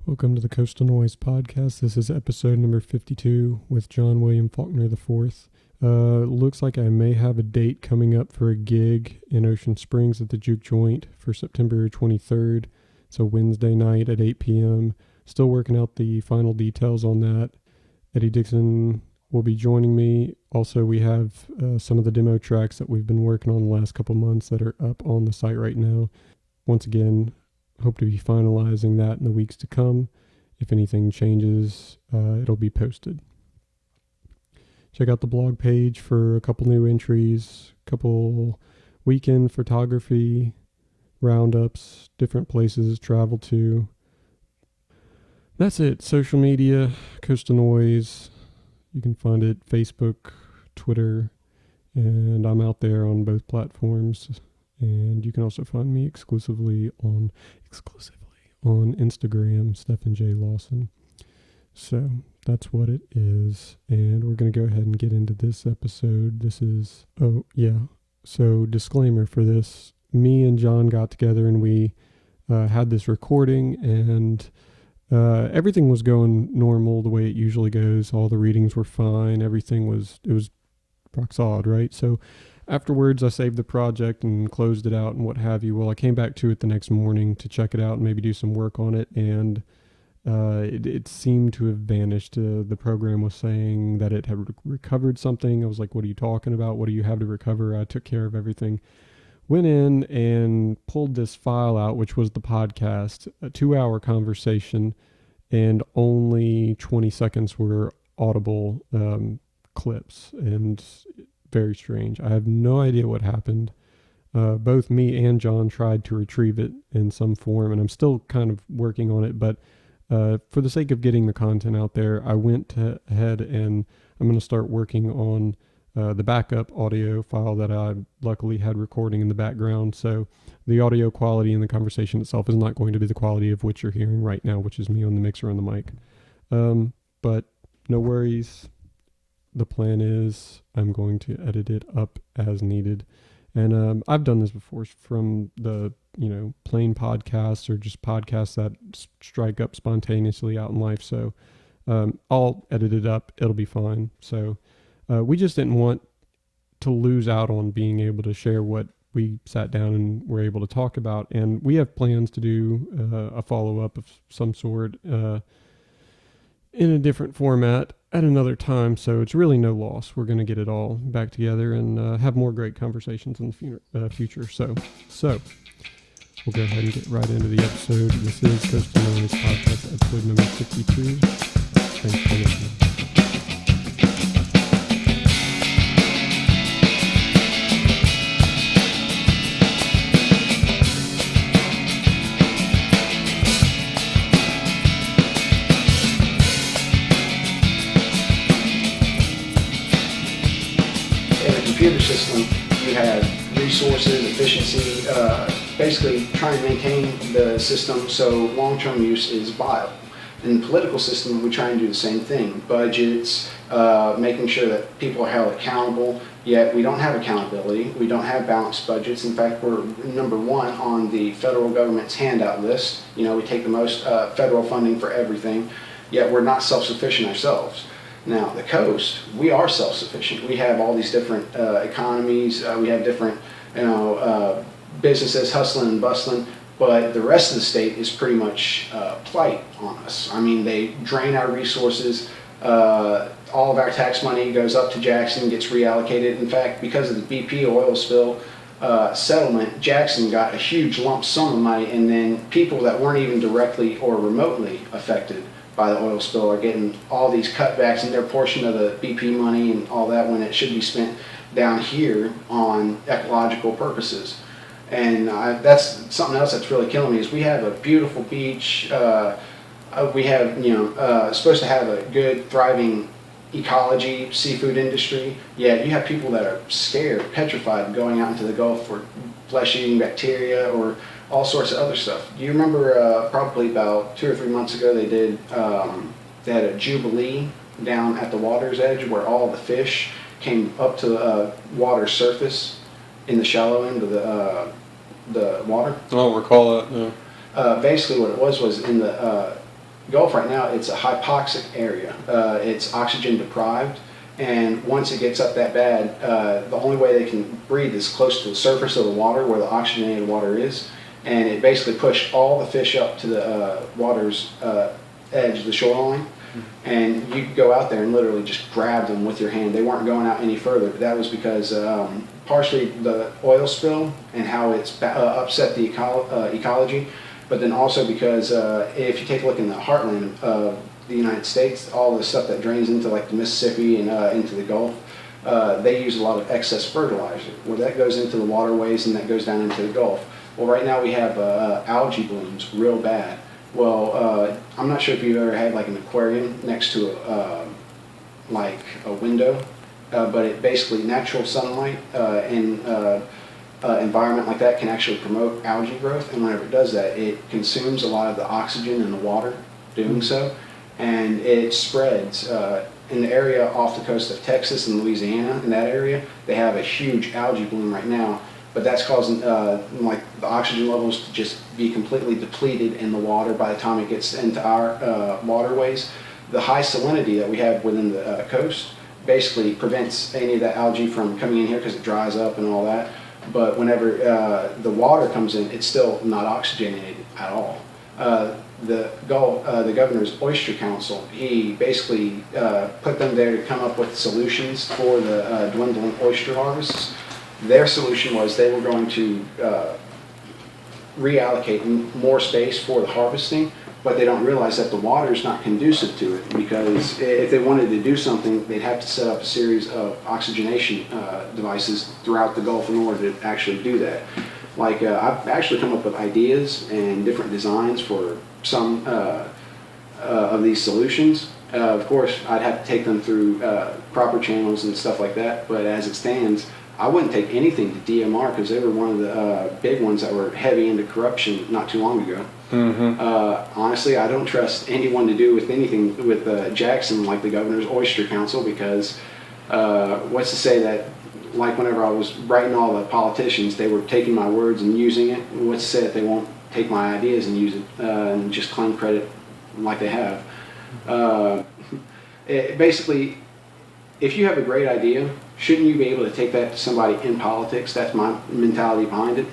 Welcome to the Coastal Noise Podcast. This is episode number 52 with John William Faulkner IV. Looks like I may have a date coming up for a gig in Ocean Springs at the Juke Joint for September 23rd. It's a Wednesday night at 8 p.m. Still working out the final details on that. Eddie Dixon will be joining me. Also, we have some of the demo tracks that we've been working on the last couple months that are up on the site right now. Once again, hope to be finalizing that in the weeks to come. If anything changes, it'll be posted. Check out the blog page for a couple new entries, couple weekend photography roundups, different places to travel to. That's it. Social media, Coastal Noise. You can find it Facebook, Twitter, and I'm out there on both platforms. And you can also find me exclusively on Instagram, Stephen J. Lawson. So that's what it is. And we're going to go ahead and get into this episode. So disclaimer for this. Me and John got together and we had this recording, and everything was going normal the way it usually goes. All the readings were fine. It was rock solid, right? So afterwards, I saved the project and closed it out and what have you. Well, I came back to it the next morning to check it out and maybe do some work on it, and it seemed to have vanished. The program was saying that it had recovered something. I was like, what are you talking about? What do you have to recover? I took care of everything. Went in and pulled this file out, which was the podcast, a 2-hour conversation, and only 20 seconds were audible clips, and very strange. I have no idea what happened. Both me and John tried to retrieve it in some form, and I'm still kind of working on it, but for the sake of getting the content out there, I went ahead and I'm going to start working on the backup audio file that I luckily had recording in the background. So the audio quality in the conversation itself is not going to be the quality of what you're hearing right now, which is me on the mixer and the mic. But no worries. The plan is I'm going to edit it up as needed. And I've done this before from the, plain podcasts or just podcasts that strike up spontaneously out in life. So I'll edit it up. It'll be fine. So we just didn't want to lose out on being able to share what we sat down and were able to talk about. And we have plans to do a follow-up of some sort in a different format at another time, so it's really no loss. We're going to get it all back together and have more great conversations in the future. So we'll go ahead and get right into the episode. This is Coastal Noise Podcast, episode number 52. Thanks for listening. Computer system, you have resources, efficiency, basically try and maintain the system so long-term use is viable. In the political system, we try and do the same thing. Budgets, making sure that people are held accountable, yet we don't have accountability. We don't have balanced budgets. In fact, we're number one on the federal government's handout list. We take the most federal funding for everything, yet we're not self-sufficient ourselves. Now, the coast, we are self-sufficient. We have all these different economies. We have different, businesses hustling and bustling. But the rest of the state is pretty much plight on us. I mean, they drain our resources. All of our tax money goes up to Jackson, gets reallocated. In fact, because of the BP oil spill settlement, Jackson got a huge lump sum of money, and then people that weren't even directly or remotely affected by the oil spill are getting all these cutbacks in their portion of the BP money and all that, when it should be spent down here on ecological purposes. And that's something else that's really killing me, is we have a beautiful beach. We have, supposed to have a good, thriving ecology, seafood industry. Yet you have people that are scared, petrified, going out into the Gulf for flesh-eating bacteria or all sorts of other stuff. Do you remember probably about 2 or 3 months ago they had a jubilee down at the water's edge where all the fish came up to the water's surface in the shallow end of the water? I don't recall that, no. Basically what it was in the Gulf right now, it's a hypoxic area. It's oxygen deprived, and once it gets up that bad, the only way they can breathe is close to the surface of the water where the oxygenated water is, and it basically pushed all the fish up to the water's edge, the shoreline, and you could go out there and literally just grab them with your hand. They weren't going out any further, but that was because partially the oil spill and how it's upset the ecology, but then also because if you take a look in the heartland of the United States, all the stuff that drains into like the Mississippi and into the Gulf, they use a lot of excess fertilizer, where that goes into the waterways and that goes down into the Gulf. Well, right now we have algae blooms real bad. Well, I'm not sure if you've ever had like an aquarium next to like a window, but it basically natural sunlight in environment like that can actually promote algae growth, and whenever it does that, it consumes a lot of the oxygen in the water doing so, and it spreads. In the area off the coast of Texas and Louisiana, in that area, they have a huge algae bloom right now, but that's causing like the oxygen levels to just be completely depleted in the water by the time it gets into our waterways. The high salinity that we have within the coast basically prevents any of that algae from coming in here because it dries up and all that. But whenever the water comes in, it's still not oxygenated at all. The governor's oyster council, he basically put them there to come up with solutions for the dwindling oyster harvests. Their solution was they were going to reallocate more space for the harvesting, but they don't realize that the water is not conducive to it, because if they wanted to do something, they'd have to set up a series of oxygenation devices throughout the Gulf in order to actually do that. Like I've actually come up with ideas and different designs for some of these solutions. Of course, I'd have to take them through proper channels and stuff like that, but as it stands, I wouldn't take anything to DMR because they were one of the big ones that were heavy into corruption not too long ago. Mm-hmm. Honestly, I don't trust anyone to do with anything with Jackson like the Governor's Oyster Council, because what's to say that, like whenever I was writing all the politicians, they were taking my words and using it. What's to say that they won't take my ideas and use it and just claim credit like they have? Basically, if you have a great idea, shouldn't you be able to take that to somebody in politics? That's my mentality behind it.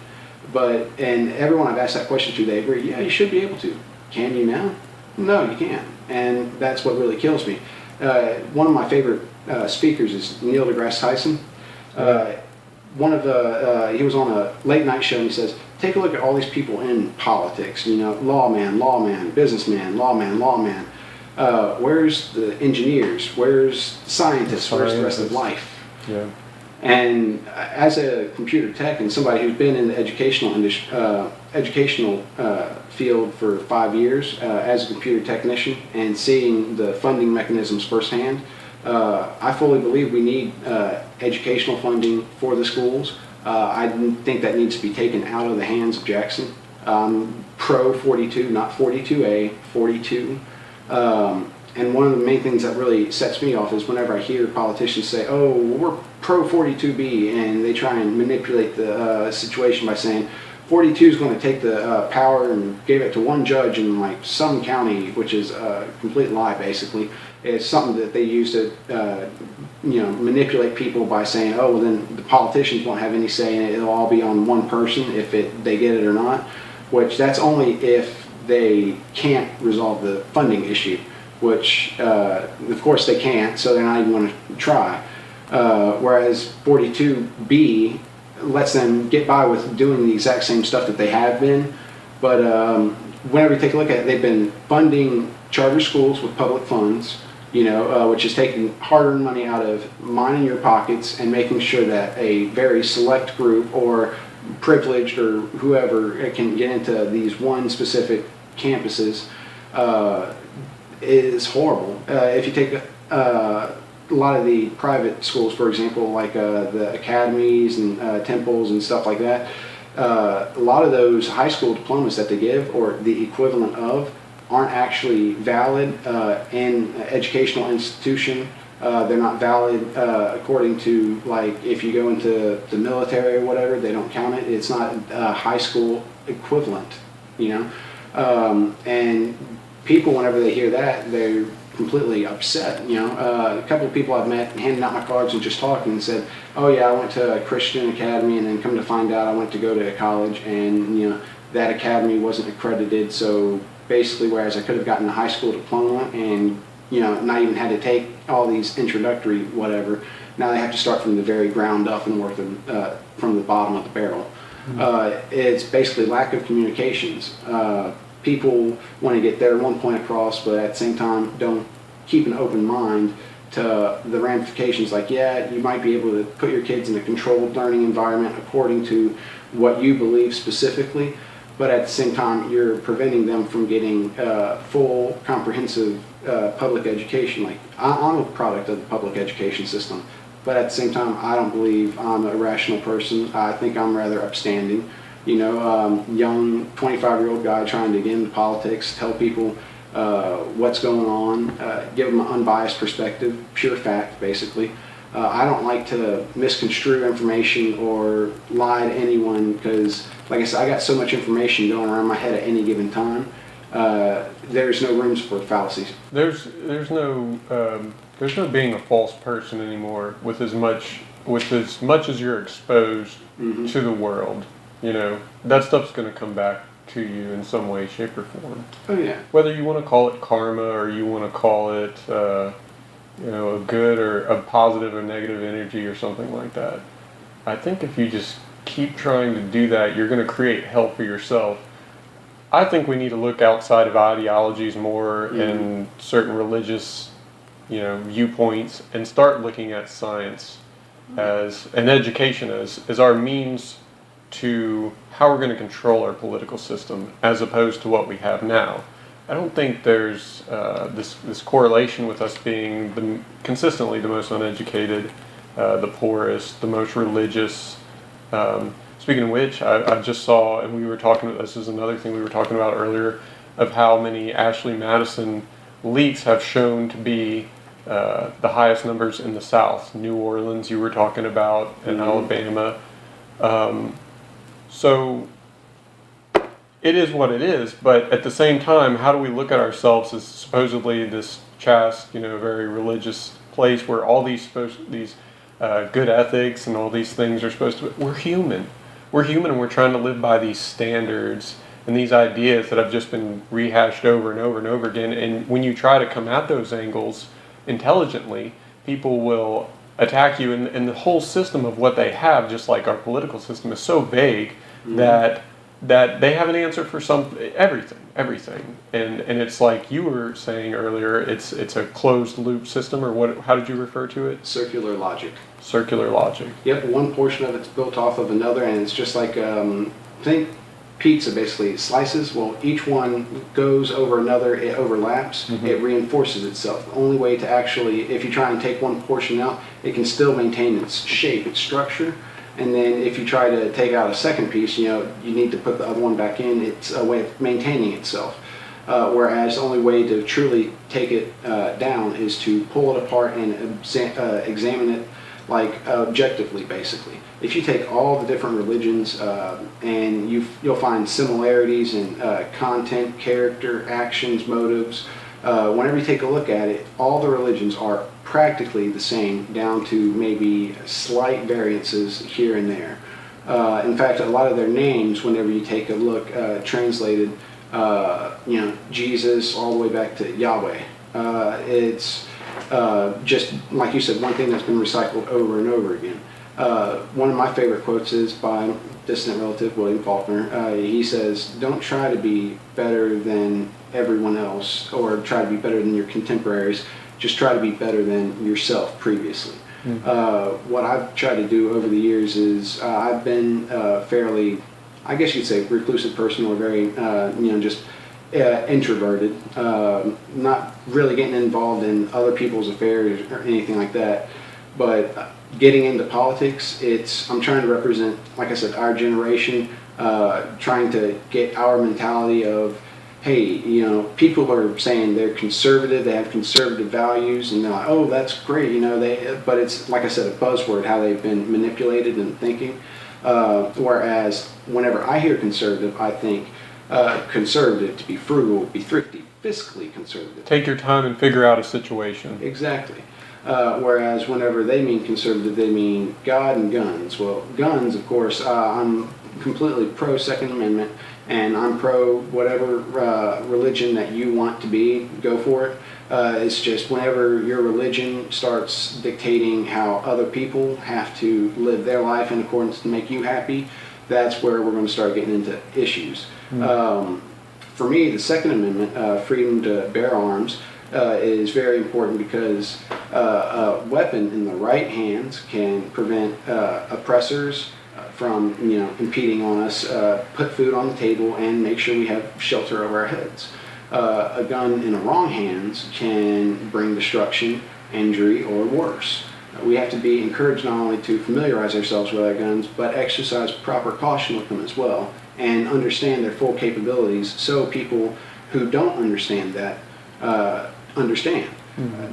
And everyone I've asked that question to, they agree, yeah, you should be able to. Can you now? No, you can't. And that's what really kills me. One of my favorite speakers is Neil deGrasse Tyson. He was on a late night show and he says, take a look at all these people in politics, you know, lawman, businessman, lawman. Where's the engineers? Where's scientists? Where's the rest of life? Yeah. And as a computer tech and somebody who's been in the educational field for 5 years as a computer technician and seeing the funding mechanisms firsthand, I fully believe we need educational funding for the schools. I think that needs to be taken out of the hands of Jackson. Pro 42, not 42A, 42. And one of the main things that really sets me off is whenever I hear politicians say, oh, we're pro 42B, and they try and manipulate the situation by saying 42 is going to take the power and give it to one judge in like some county, which is a complete lie basically. It's something that they use to manipulate people by saying, oh, well then the politicians won't have any say in it, it'll all be on one person if they get it or not, which that's only if they can't resolve the funding issue, which of course they can't, so they're not even going to try. Whereas 42B lets them get by with doing the exact same stuff that they have been. But whenever you take a look at it, they've been funding charter schools with public funds, which is taking hard-earned money out of mine and your pockets and making sure that a very select group or privileged or whoever can get into these one specific campuses is horrible. If you take a lot of the private schools, for example, like the academies and temples and stuff like that, a lot of those high school diplomas that they give, or the equivalent of, aren't actually valid in an educational institution. They're not valid according to, like, if you go into the military or whatever, they don't count it. It's not a high school equivalent, and people, whenever they hear that, they're completely upset. A couple of people I've met handing out my cards and just talking and said, "Oh yeah, I went to a Christian academy, and then come to find out I went to go to a college, and that academy wasn't accredited. So basically, whereas I could have gotten a high school diploma and not even had to take all these introductory whatever, now they have to start from the very ground up and work from the bottom of the barrel." It's basically lack of communications. People want to get their one point across, but at the same time don't keep an open mind to the ramifications. Like, yeah, you might be able to put your kids in a controlled learning environment according to what you believe specifically, but at the same time you're preventing them from getting full comprehensive public education. Like, I'm a product of the public education system, but at the same time I don't believe I'm a rational person. I think I'm rather upstanding. Young 25-year-old guy trying to get into politics, tell people what's going on, give them an unbiased perspective, pure fact, basically. I don't like to misconstrue information or lie to anyone because, like I said, I got so much information going around my head at any given time. There's no rooms for fallacies. There's no being a false person anymore with as much as you're exposed to the world. That stuff's going to come back to you in some way, shape, or form. Oh yeah. Whether you want to call it karma or you want to call it, a good or a positive or negative energy or something like that. I think if you just keep trying to do that, you're going to create hell for yourself. I think we need to look outside of ideologies more and certain religious, viewpoints, and start looking at science as an education as our means to how we're going to control our political system as opposed to what we have now. I don't think there's this correlation with us being consistently the most uneducated, the poorest, the most religious. Speaking of which, I just saw, and we were talking, this is another thing we were talking about earlier, of how many Ashley Madison leaks have shown to be the highest numbers in the South. New Orleans, you were talking about, and Alabama. So it is what it is, but at the same time, how do we look at ourselves as supposedly this chaste, very religious place where all these good ethics and all these things are supposed to be? We're human. We're human, and we're trying to live by these standards and these ideas that have just been rehashed over and over and over again. And when you try to come at those angles intelligently, people will attack you, and the whole system of what they have, just like our political system, is so vague that they have an answer for everything, and it's like you were saying earlier, it's a closed loop system, or what? How did you refer to it? Circular logic. Circular logic. Yep, one portion of it's built off of another, and it's just like think pizza, basically slices. Well, each one goes over another, it overlaps, it reinforces itself. The only way to actually, if you try and take one portion out, it can still maintain its shape, its structure. And then if you try to take out a second piece, you need to put the other one back in. It's a way of maintaining itself. Whereas the only way to truly take it down is to pull it apart and examine it like objectively, basically. If you take all the different religions and you'll find similarities in content, character, actions, motives. Whenever you take a look at it, all the religions are practically the same, down to maybe slight variances here and there. In fact, a lot of their names, whenever you take a look, translated, Jesus all the way back to Yahweh. It's just, like you said, one thing that's been recycled over and over again. One of my favorite quotes is by distant relative William Faulkner. He says, "Don't try to be better than everyone else or try to be better than your contemporaries. Just try to be better than yourself previously." What I've tried to do over the years is I've been fairly, I guess you'd say, reclusive person, or very, just introverted, not really getting involved in other people's affairs or anything like that. But getting into politics, I'm trying to represent, like I said, our generation, trying to get our mentality of, hey, people are saying they're conservative, they have conservative values, and they're like, oh, that's great, but it's, like I said, a buzzword, how they've been manipulated in thinking. Whereas whenever I hear conservative, I think conservative, to be frugal, be thrifty, fiscally conservative. Take your time and figure out a situation. Exactly. Whereas whenever they mean conservative, they mean God and guns. Well, guns, of course, I'm completely pro Second Amendment, and I'm pro whatever religion that you want to be, go for it. It's just whenever your religion starts dictating how other people have to live their life in accordance to make you happy, that's where we're going to start getting into issues. For me, the Second Amendment, freedom to bear arms, is very important because a weapon in the right hands can prevent oppressors from impeding on us, put food on the table, and make sure we have shelter over our heads. A gun in the wrong hands can bring destruction, injury, or worse. We have to be encouraged not only to familiarize ourselves with our guns, but exercise proper caution with them as well, and understand their full capabilities so people who don't understand that understand.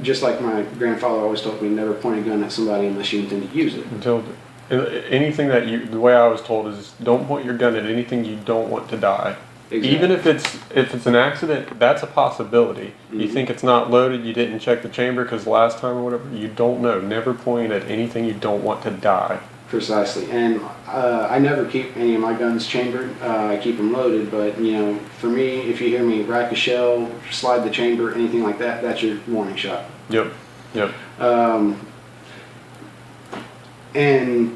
Just like my grandfather always told me, never point a gun at somebody unless you intend to use it. Until anything that the way I was told is don't point your gun at anything you don't want to die. Exactly. Even if it's an accident, that's a possibility. You think it's not loaded, you didn't check the chamber because last time or whatever, you don't know. Never point at anything you don't want to die. Precisely, and I never keep any of my guns chambered. I keep them loaded, but for me, if you hear me rack a shell, slide the chamber, anything like that, that's your warning shot. Yep. And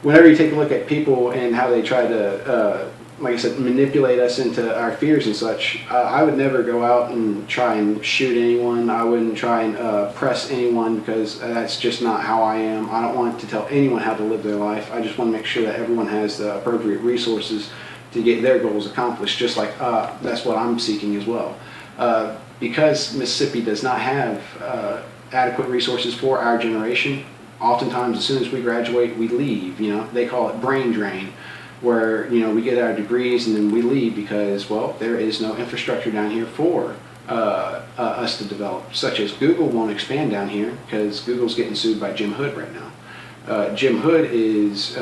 whenever you take a look at people and how they try to, like I said, manipulate us into our fears and such, I would never go out and try and shoot anyone. I wouldn't try and press anyone because that's just not how I am. I don't want to tell anyone how to live their life. I just want to make sure that everyone has the appropriate resources to get their goals accomplished, just like that's what I'm seeking as well. Because Mississippi does not have adequate resources for our generation, oftentimes as soon as we graduate, we leave. They call it brain drain, where we get our degrees and then we leave because, well, there is no infrastructure down here for us to develop, such as Google won't expand down here because Google's getting sued by Jim Hood right now. Jim Hood is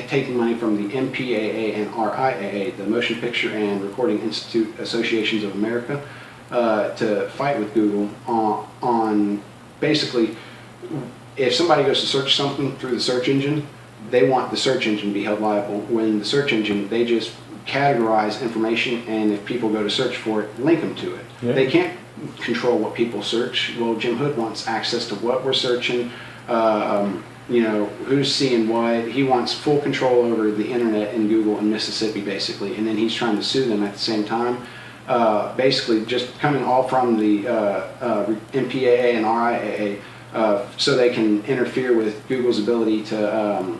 taking money from the MPAA and RIAA, the Motion Picture and Recording Institute Associations of America, to fight with Google on basically, if somebody goes to search something through the search engine, they want the search engine to be held liable. When the search engine, they just categorize information, and if people go to search for it, link them to it. Yeah. They can't control what people search. Well, Jim Hood wants access to what we're searching, who's seeing what. He wants full control over the internet in Google in Mississippi, basically, and then he's trying to sue them at the same time. Basically, just coming all from the MPAA and RIAA, so they can interfere with Google's ability to.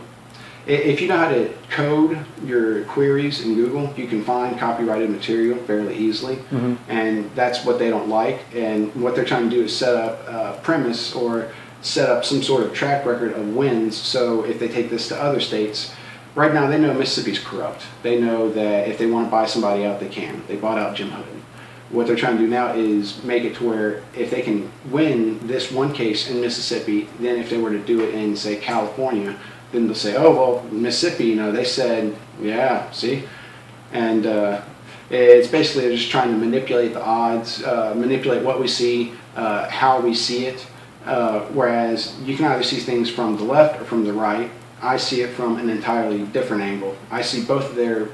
If you know how to code your queries in Google, you can find copyrighted material fairly easily, and that's what they don't like. And what they're trying to do is set up a premise or set up some sort of track record of wins. So if they take this to other states, right now they know Mississippi's corrupt. They know that if they want to buy somebody out, they can. They bought out Jim Hood. What they're trying to do now is make it to where if they can win this one case in Mississippi, then if they were to do it in, say, California, then they'll say, oh, well, Mississippi, they said, yeah, see? And it's basically they're just trying to manipulate the odds, manipulate what we see, how we see it, whereas you can either see things from the left or from the right. I see it from an entirely different angle. I see both of their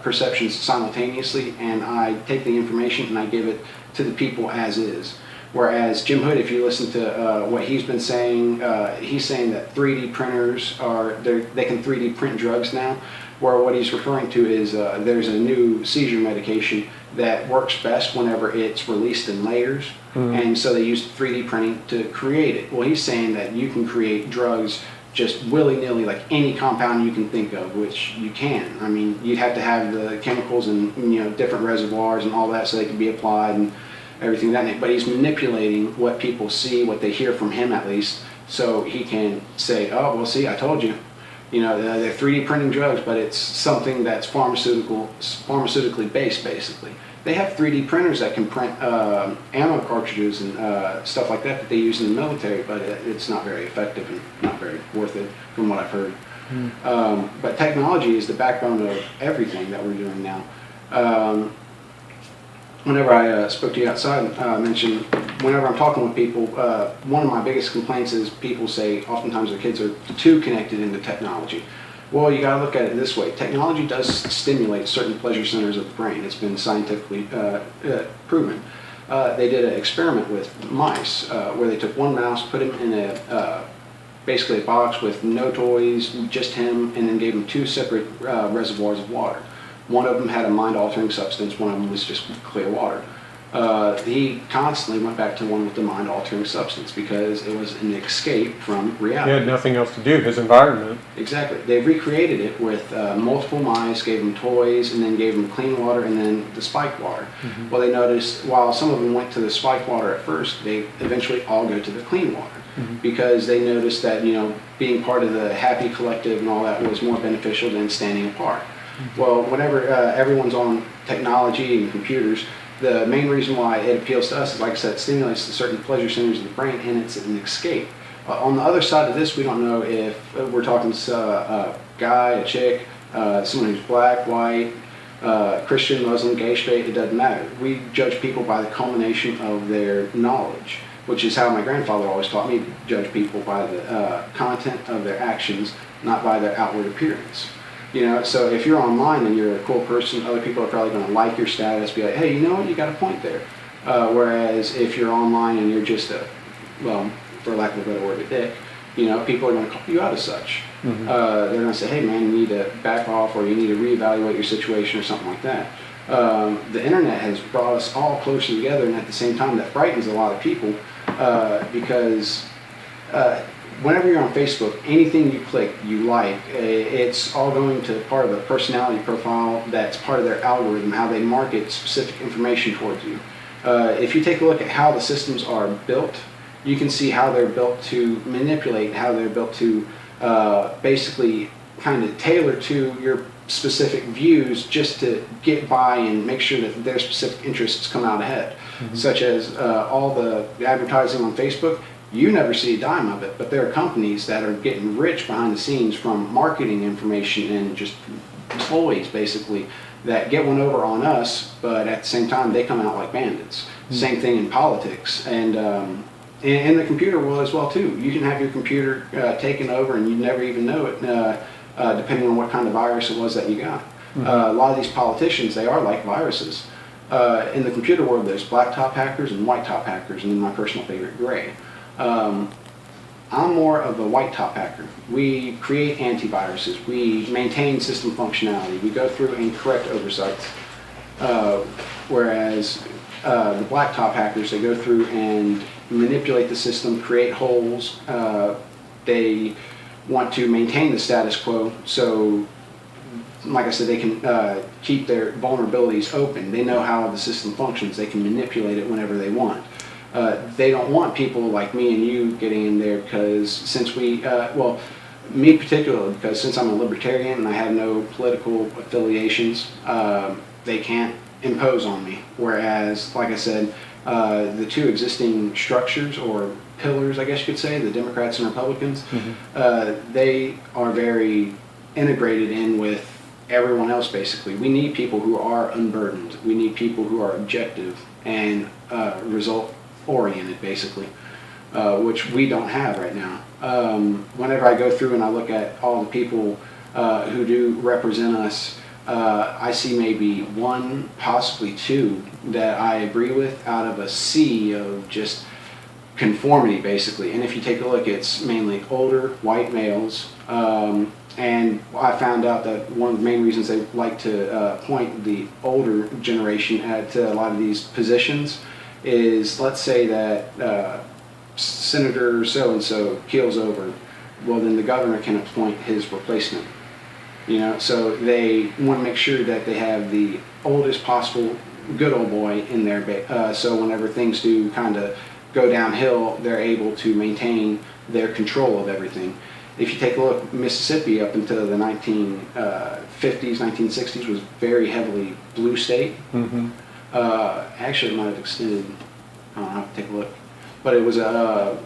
perceptions simultaneously, and I take the information and I give it to the people as is. Whereas Jim Hood, if you listen to what he's been saying, he's saying that 3D printers they can 3D print drugs now, where what he's referring to is there's a new seizure medication that works best whenever it's released in layers, and so they use 3D printing to create it. Well, he's saying that you can create drugs just willy-nilly, like any compound you can think of, which you can. I mean, you'd have to have the chemicals in different reservoirs and all that so they can be applied and everything that night. But he's manipulating what people see, what they hear from him at least, so he can say, oh, well, see, I told you. They're 3D printing drugs, but it's something that's pharmaceutically based, basically. They have 3D printers that can print ammo cartridges and stuff like that they use in the military, but it's not very effective and not very worth it from what I've heard. But technology is the backbone of everything that we're doing now. Whenever I spoke to you outside, I mentioned whenever I'm talking with people, one of my biggest complaints is people say oftentimes their kids are too connected into technology. Well, you got to look at it this way. Technology does stimulate certain pleasure centers of the brain. It's been scientifically proven. They did an experiment with mice where they took one mouse, put him in basically a box with no toys, just him, and then gave him two separate reservoirs of water. One of them had a mind-altering substance, one of them was just clear water. He constantly went back to the one with the mind-altering substance because it was an escape from reality. He had nothing else to do, his environment. Exactly. They recreated it with multiple mice, gave them toys, and then gave them clean water and then the spiked water. Mm-hmm. Well, they noticed while some of them went to the spiked water at first, they eventually all go to the clean water. Mm-hmm. Because they noticed that, being part of the happy collective and all that was more beneficial than standing apart. Mm-hmm. Well, whenever everyone's on technology and computers, the main reason why it appeals to us is, like I said, it stimulates the certain pleasure centers of the brain, and it's an escape. On the other side of this, we don't know if we're talking to a guy, a chick, someone who's black, white, Christian, Muslim, gay, straight, it doesn't matter. We judge people by the culmination of their knowledge, which is how my grandfather always taught me to judge people by the content of their actions, not by their outward appearance. So if you're online and you're a cool person, other people are probably going to like your status, be like, hey, you know what, you got a point there. Whereas if you're online and you're just for lack of a better word, a dick, people are going to call you out as such. Mm-hmm. They're going to say, hey man, you need to back off, or you need to reevaluate your situation or something like that. The internet has brought us all closer together, and at the same time that frightens a lot of people because whenever you're on Facebook, anything you click, you like, it's all going to part of a personality profile that's part of their algorithm, how they market specific information towards you. If you take a look at how the systems are built, you can see how they're built to manipulate, how they're built to basically kind of tailor to your specific views just to get by and make sure that their specific interests come out ahead. Mm-hmm. Such as all the advertising on Facebook, you never see a dime of it, but there are companies that are getting rich behind the scenes from marketing information and just employees basically that get one over on us, but at the same time they come out like bandits. Mm-hmm. Same thing in politics and in the computer world as well too. You can have your computer taken over and you never even know it, depending on what kind of virus it was that you got. Mm-hmm. A lot of these politicians, they are like viruses. In the computer world, there's black top hackers and white top hackers, and then my personal favorite, gray. I'm more of a white top hacker. We create antiviruses, we maintain system functionality, we go through and correct oversights. Whereas the black top hackers, they go through and manipulate the system, create holes. They want to maintain the status quo, so like I said, they can keep their vulnerabilities open. They know how the system functions. They can manipulate it whenever they want. They don't want people like me and you getting in there because since me particularly, because since I'm a libertarian and I have no political affiliations, they can't impose on me. Whereas, like I said, the two existing structures or pillars, I guess you could say, the Democrats and Republicans, mm-hmm. They are very integrated in with everyone else basically. We need people who are unburdened. We need people who are objective and result oriented basically, which we don't have right now. Whenever I go through and I look at all the people who do represent us, I see maybe one, possibly two that I agree with out of a sea of just conformity basically. And if you take a look, it's mainly older white males. And I found out that one of the main reasons they like to appoint the older generation at a lot of these positions is, let's say that Senator so-and-so keels over, well then the governor can appoint his replacement. So they want to make sure that they have the oldest possible good old boy in there, so whenever things do kind of go downhill, they're able to maintain their control of everything. If you take a look, Mississippi up until the 1950s, 1960s was very heavily blue state. Mm-hmm. Actually, it might have extended, I don't know, I'll have to take a look. but it was a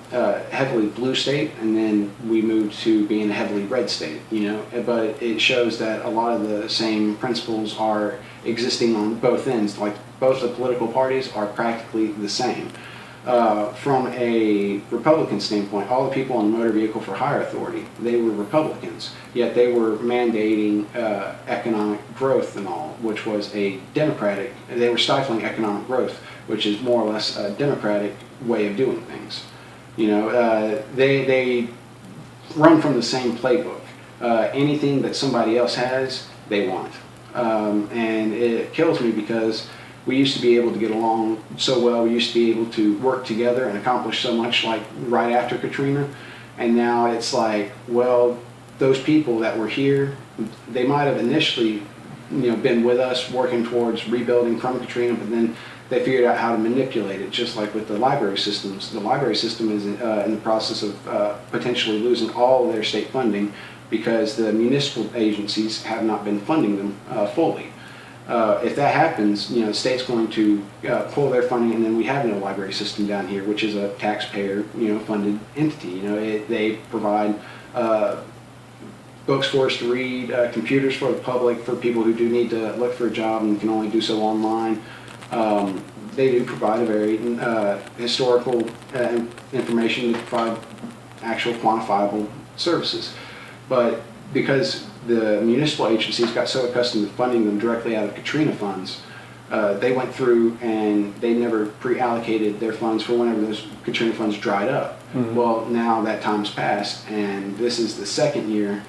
heavily blue state, and then we moved to being a heavily red state, you know. But it shows that a lot of the same principles are existing on both ends. Like both the political parties are practically the same. From a Republican standpoint, all the people on the Motor Vehicle for Hire Authority, they were Republicans, yet they were mandating economic growth and all, which was a Democratic, they were stifling economic growth, which is more or less a Democratic way of doing things. You know, they run from the same playbook. Anything that somebody else has, they want. And it kills me because we used to be able to get along so well. We used to be able to work together and accomplish so much, like right after Katrina. And now it's like, well, those people that were here, they might have initially, you know, been with us working towards rebuilding from Katrina, but then they figured out how to manipulate it, just like with the library systems. The library system is in the process of potentially losing all of their state funding because the municipal agencies have not been funding them fully. If that happens, you know, the state's going to pull their funding, and then we have no library system down here, which is a taxpayer, you know, funded entity. You know, they provide books for us to read, computers for the public, for people who do need to look for a job and can only do so online. They do provide a very historical information to provide actual quantifiable services. But because the municipal agencies got so accustomed to funding them directly out of Katrina funds, they went through and they never pre-allocated their funds for whenever those Katrina funds dried up. Mm-hmm. Well, now that time's passed, and this is the second year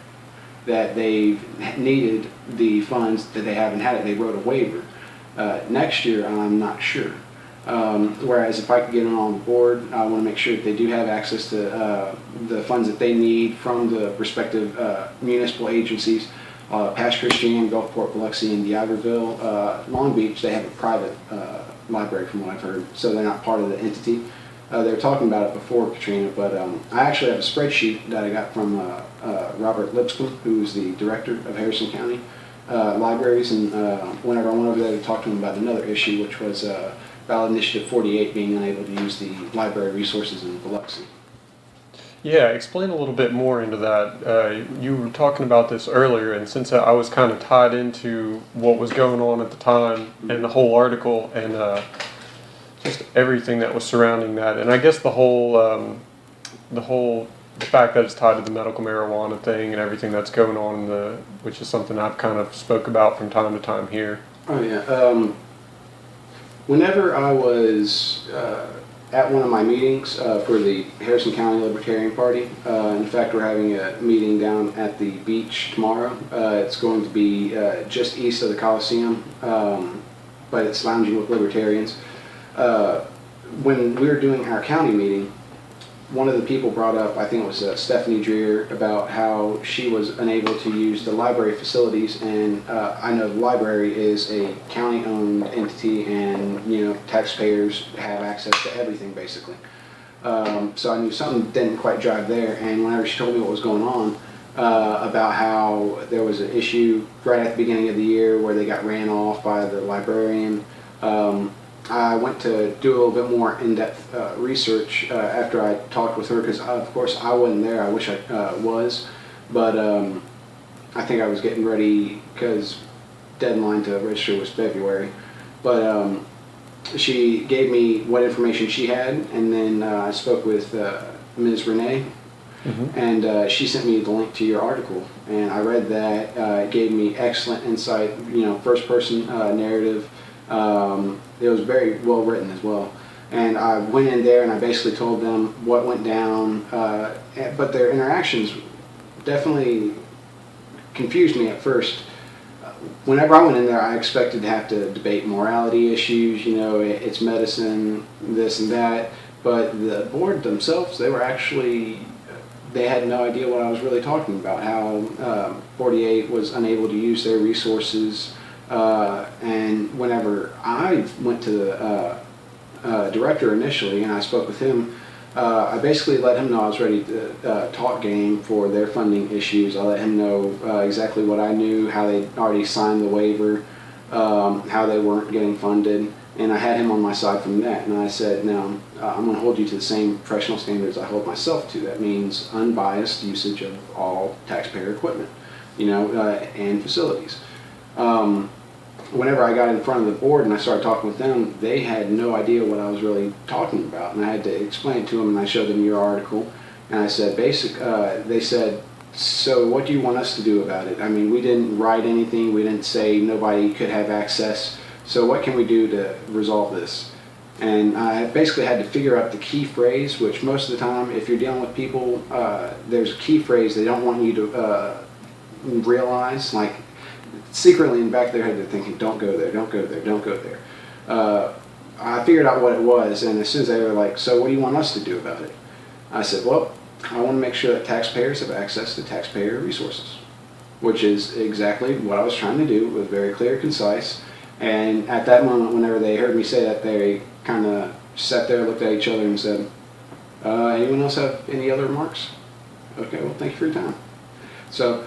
that they've needed the funds that they haven't had it. They wrote a waiver. Next year, I'm not sure. Whereas if I could get them on board, I want to make sure that they do have access to the funds that they need from the respective municipal agencies. Pass Christian, Gulfport, Biloxi, and D'Iberville. Long Beach, they have a private library from what I've heard, so they're not part of the entity. They were talking about it before Katrina, but I actually have a spreadsheet that I got from Robert Lipscomb, who's the director of Harrison County Libraries, and whenever I went over there to talk to him about another issue, which was Ballot Initiative 48 being unable to use the library resources in Biloxi. Yeah, explain a little bit more into that. You were talking about this earlier, and since I was kind of tied into what was going on at the time and the whole article and just everything that was surrounding that, and I guess the fact that it's tied to the medical marijuana thing and everything that's going on which is something I've kind of spoke about from time to time here. Oh yeah. Whenever I was at one of my meetings for the Harrison County Libertarian Party, in fact we're having a meeting down at the beach tomorrow. It's going to be just east of the Coliseum, but it's lounging with libertarians. When we were doing our county meeting, one of the people brought up, I think it was Stephanie Dreer, about how she was unable to use the library facilities, and I know the library is a county-owned entity, and you know taxpayers have access to everything basically. So I knew something didn't quite jive there, and whenever she told me what was going on, about how there was an issue right at the beginning of the year where they got ran off by the librarian, I went to do a little bit more in-depth research after I talked with her, because of course I wasn't there. I wish I was, but I think I was getting ready because deadline to register was February. But she gave me what information she had, and then I spoke with Ms. Renee, mm-hmm. and she sent me the link to your article, and I read that. It gave me excellent insight, you know, first-person narrative. It was very well written as well, and I went in there and I basically told them what went down, but their interactions definitely confused me at first. Whenever I went in there, I expected to have to debate morality issues, you know, it's medicine, this and that, but the board themselves, they had no idea what I was really talking about, how 48 was unable to use their resources. And whenever I went to the director initially and I spoke with him, I basically let him know I was ready to talk game for their funding issues. I let him know exactly what I knew, how they already signed the waiver, how they weren't getting funded, And I had him on my side from that, and I said, now, I'm going to hold you to the same professional standards I hold myself to. That means unbiased usage of all taxpayer equipment, and facilities. Whenever I got in front of the board and I started talking with them, they had no idea what I was really talking about, and I had to explain it to them, and I showed them your article, and I said, they said, so what do you want us to do about it? I mean, we didn't write anything, we didn't say nobody could have access, so what can we do to resolve this? And I basically had to figure out the key phrase, which most of the time, if you're dealing with people, there's a key phrase they don't want you to realize, like secretly in the back of their head they're thinking, don't go there, don't go there, don't go there. I figured out what it was, and as soon as they were like, so what do you want us to do about it? I said, well, I want to make sure that taxpayers have access to taxpayer resources, which is exactly what I was trying to do. It was very clear, concise, and at that moment, whenever they heard me say that, they kind of sat there, looked at each other, and said, anyone else have any other remarks? Okay, well, thank you for your time. So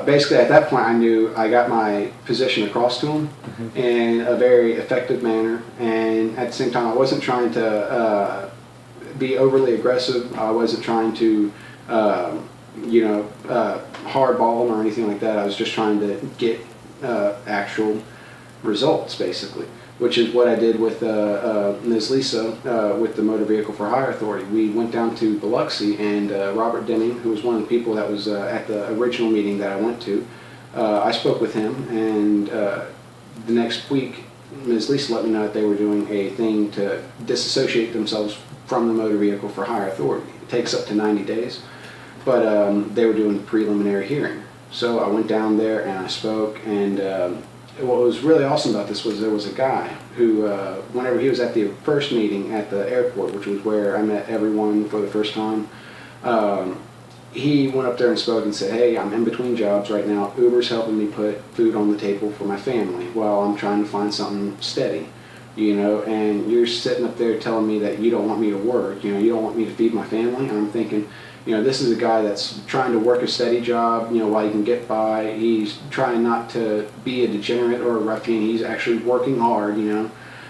basically, at that point, I knew I got my position across to them in a very effective manner, and at the same time, I wasn't trying to be overly aggressive. I wasn't trying to, hardball them or anything like that. I was just trying to get actual results, basically, which is what I did with Ms. Lisa with the Motor Vehicle for Hire Authority. We went down to Biloxi, and Robert Denning, who was one of the people that was at the original meeting that I went to, I spoke with him, and the next week, Ms. Lisa let me know that they were doing a thing to disassociate themselves from the Motor Vehicle for Hire Authority. It takes up to 90 days, but they were doing a preliminary hearing. So I went down there and I spoke, and what was really awesome about this was there was a guy who, whenever he was at the first meeting at the airport, which was where I met everyone for the first time, he went up there and spoke and said, hey, I'm in between jobs right now. Uber's helping me put food on the table for my family while I'm trying to find something steady, and you're sitting up there telling me that you don't want me to work, you don't want me to feed my family. And I'm thinking, this is a guy that's trying to work a steady job, while he can get by. He's trying not to be a degenerate or a ruffian. He's actually working hard,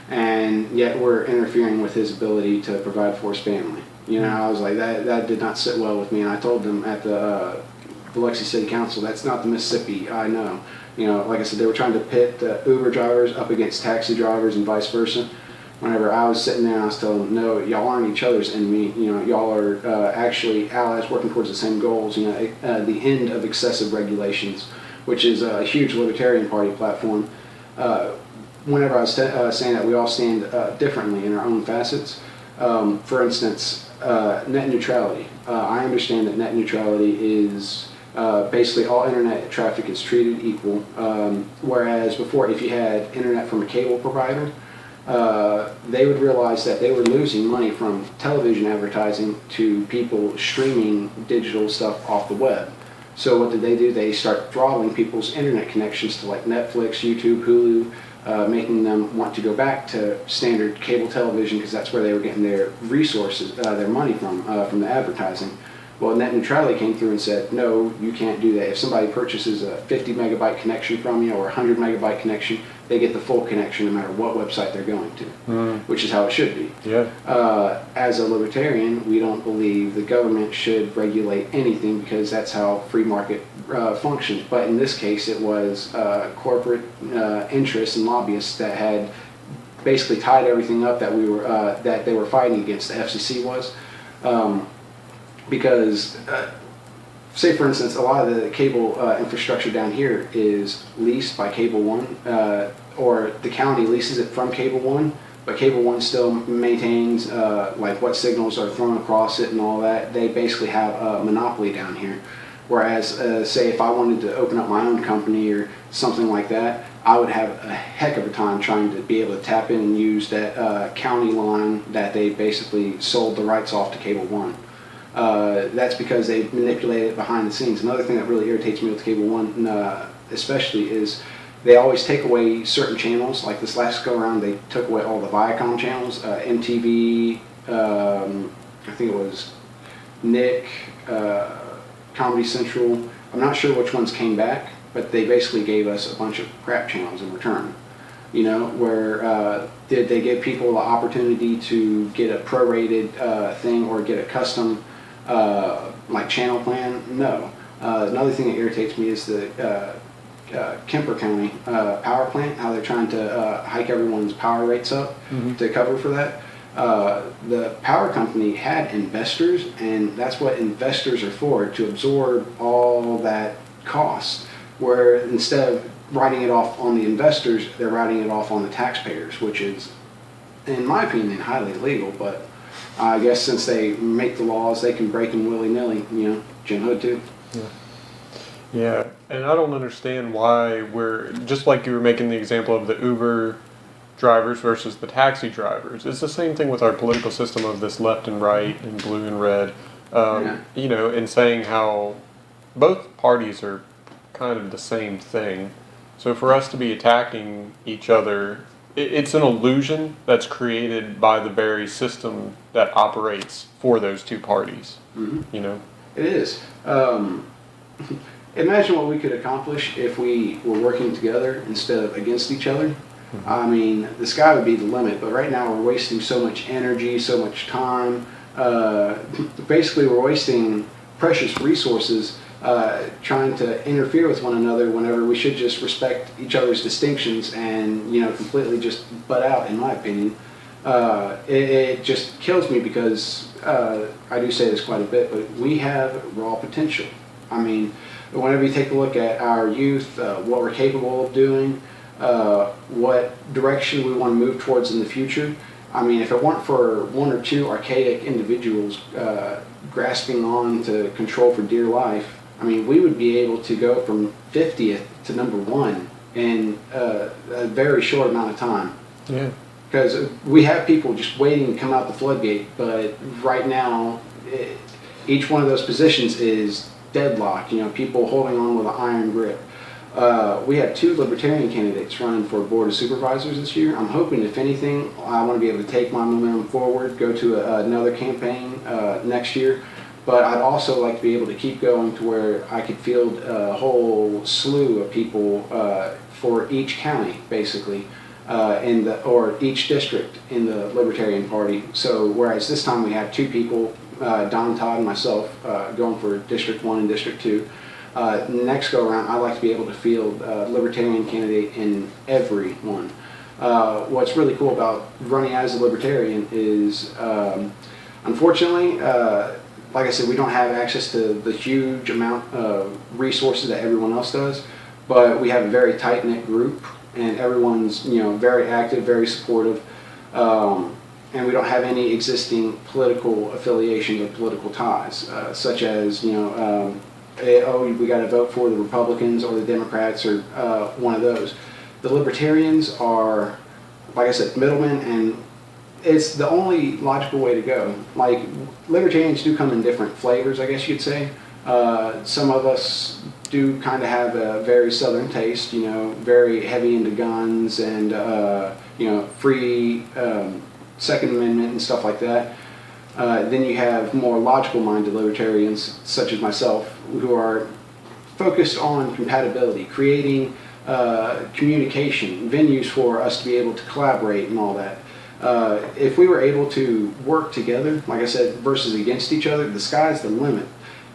and yet we're interfering with his ability to provide for his family. I was like, that did not sit well with me, and I told them at the Biloxi City Council, that's not the Mississippi I know. Like I said, they were trying to pit Uber drivers up against taxi drivers and vice versa. Whenever I was sitting there and I was telling them, no, y'all aren't each other's enemy, y'all are actually allies working towards the same goals, the end of excessive regulations, which is a huge Libertarian Party platform. Whenever I was saying that we all stand differently in our own facets, for instance, net neutrality. I understand that net neutrality is basically all internet traffic is treated equal, whereas before, if you had internet from a cable provider, they would realize that they were losing money from television advertising to people streaming digital stuff off the web. So what did they do? They start throttling people's internet connections to like Netflix, YouTube, Hulu, making them want to go back to standard cable television because that's where they were getting their resources, their money from the advertising. Well, net neutrality came through and said, no, you can't do that. If somebody purchases a 50 megabyte connection from you or a 100 megabyte connection, they get the full connection no matter what website they're going to, which is how it should be. Yeah. As a libertarian, we don't believe the government should regulate anything because that's how free market functions. But in this case, it was corporate interests and lobbyists that had basically tied everything up that that they were fighting against. The FCC was. Because, say for instance, a lot of the cable infrastructure down here is leased by Cable One, or the county leases it from Cable One, but Cable One still maintains like what signals are thrown across it and all that. They basically have a monopoly down here. Whereas, say if I wanted to open up my own company or something like that, I would have a heck of a time trying to be able to tap in and use that county line that they basically sold the rights off to Cable One. That's because they manipulate it behind the scenes. Another thing that really irritates me with Cable One especially is they always take away certain channels. Like this last go around, they took away all the Viacom channels, MTV, I think it was Nick, Comedy Central. I'm not sure which ones came back, but they basically gave us a bunch of crap channels in return. You know, where did they give people the opportunity to get a prorated thing or get a custom like channel plan? No. Another thing that irritates me is the Kemper County power plant, how they're trying to hike everyone's power rates up to cover for that. The power company had investors, and that's what investors are for, to absorb all that cost, where instead of writing it off on the investors, they're writing it off on the taxpayers, which is, in my opinion, highly illegal. But I guess since they make the laws, they can break them willy-nilly, you know, Jim Hood too. Yeah. Yeah, and I don't understand why we're, just like you were making the example of the Uber drivers versus the taxi drivers. It's the same thing with our political system of this left and right and blue and red. You know, and saying how both parties are kind of the same thing. So for us to be attacking each other, it's an illusion that's created by the very system that operates for those two parties. You know, It is. Imagine what we could accomplish if we were working together instead of against each other. I mean, the sky would be the limit, but right now we're wasting so much energy, so much time. Basically, we're wasting precious resources trying to interfere with one another whenever we should just respect each other's distinctions and, you know, completely just butt out, in my opinion. It just kills me because I do say this quite a bit, but we have raw potential. I mean, whenever you take a look at our youth, what we're capable of doing, what direction we want to move towards in the future. I mean, if it weren't for one or two archaic individuals grasping on to control for dear life, I mean, we would be able to go from 50th to number 1 in a very short amount of time. yeah. Because we have people just waiting to come out the floodgate, but right now, each one of those positions is deadlocked, you know, people holding on with an iron grip. We have 2 libertarian candidates running for Board of Supervisors this year. I'm hoping, if anything, I want to be able to take my momentum forward, go to another campaign next year. But I'd also like to be able to keep going to where I could field a whole slew of people for each county, basically, or each district in the Libertarian Party. So whereas this time we have 2 people, Don Todd and myself, going for District 1 and District 2. Next go around, I'd like to be able to field a Libertarian candidate in every one. What's really cool about running as a Libertarian is, unfortunately, like I said, we don't have access to the huge amount of resources that everyone else does, but we have a very tight-knit group, and everyone's, you know, very active, very supportive, and we don't have any existing political affiliations or political ties, such as, you know, we got to vote for the Republicans or the Democrats or one of those. The Libertarians are, like I said, middlemen, and it's the only logical way to go. Like, Libertarians do come in different flavors, I guess you'd say. Some of us do kind of have a very Southern taste, you know, very heavy into guns and, you know, free Second Amendment and stuff like that. Then you have more logical-minded libertarians, such as myself, who are focused on compatibility, creating communication, venues for us to be able to collaborate and all that. If we were able to work together, like I said, versus against each other, the sky's the limit.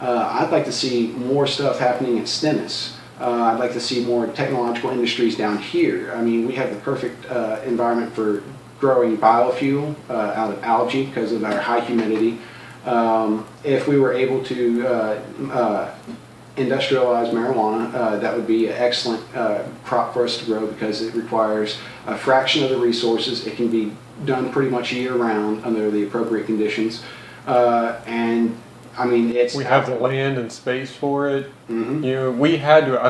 I'd like to see more stuff happening at Stennis. I'd like to see more technological industries down here. I mean, we have the perfect environment for growing biofuel out of algae because of our high humidity. If we were able to industrialize marijuana, that would be an excellent crop for us to grow because it requires a fraction of the resources. It can be done pretty much year-round under the appropriate conditions. And I mean, We have the land and space for it. Mm-hmm. You know, we had to.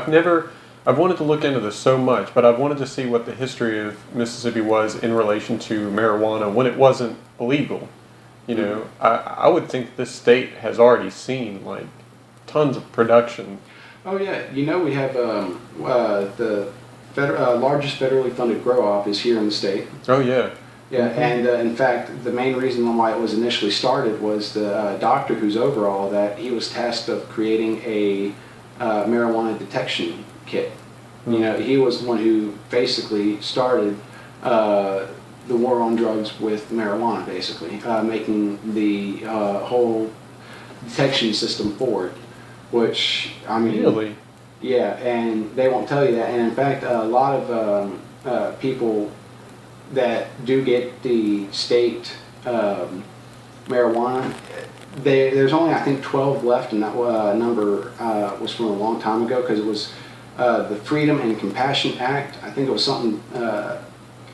I've wanted to look into this so much, but I've wanted to see what the history of Mississippi was in relation to marijuana when it wasn't illegal. You know, I would think this state has already seen like tons of production. Oh yeah, you know, we have the largest federally funded grow op is here in the state. Oh yeah. Yeah, and in fact, the main reason why it was initially started was the doctor who's over all that, he was tasked of creating a marijuana detection kit. You know, he was the one who basically started the war on drugs with marijuana, basically, making the whole detection system for it, which, I mean... Really? Yeah, and they won't tell you that. And in fact, a lot of people that do get the state marijuana, there's only, I think, 12 left, and that number was from a long time ago, because it was the Freedom and Compassion Act. I think it was something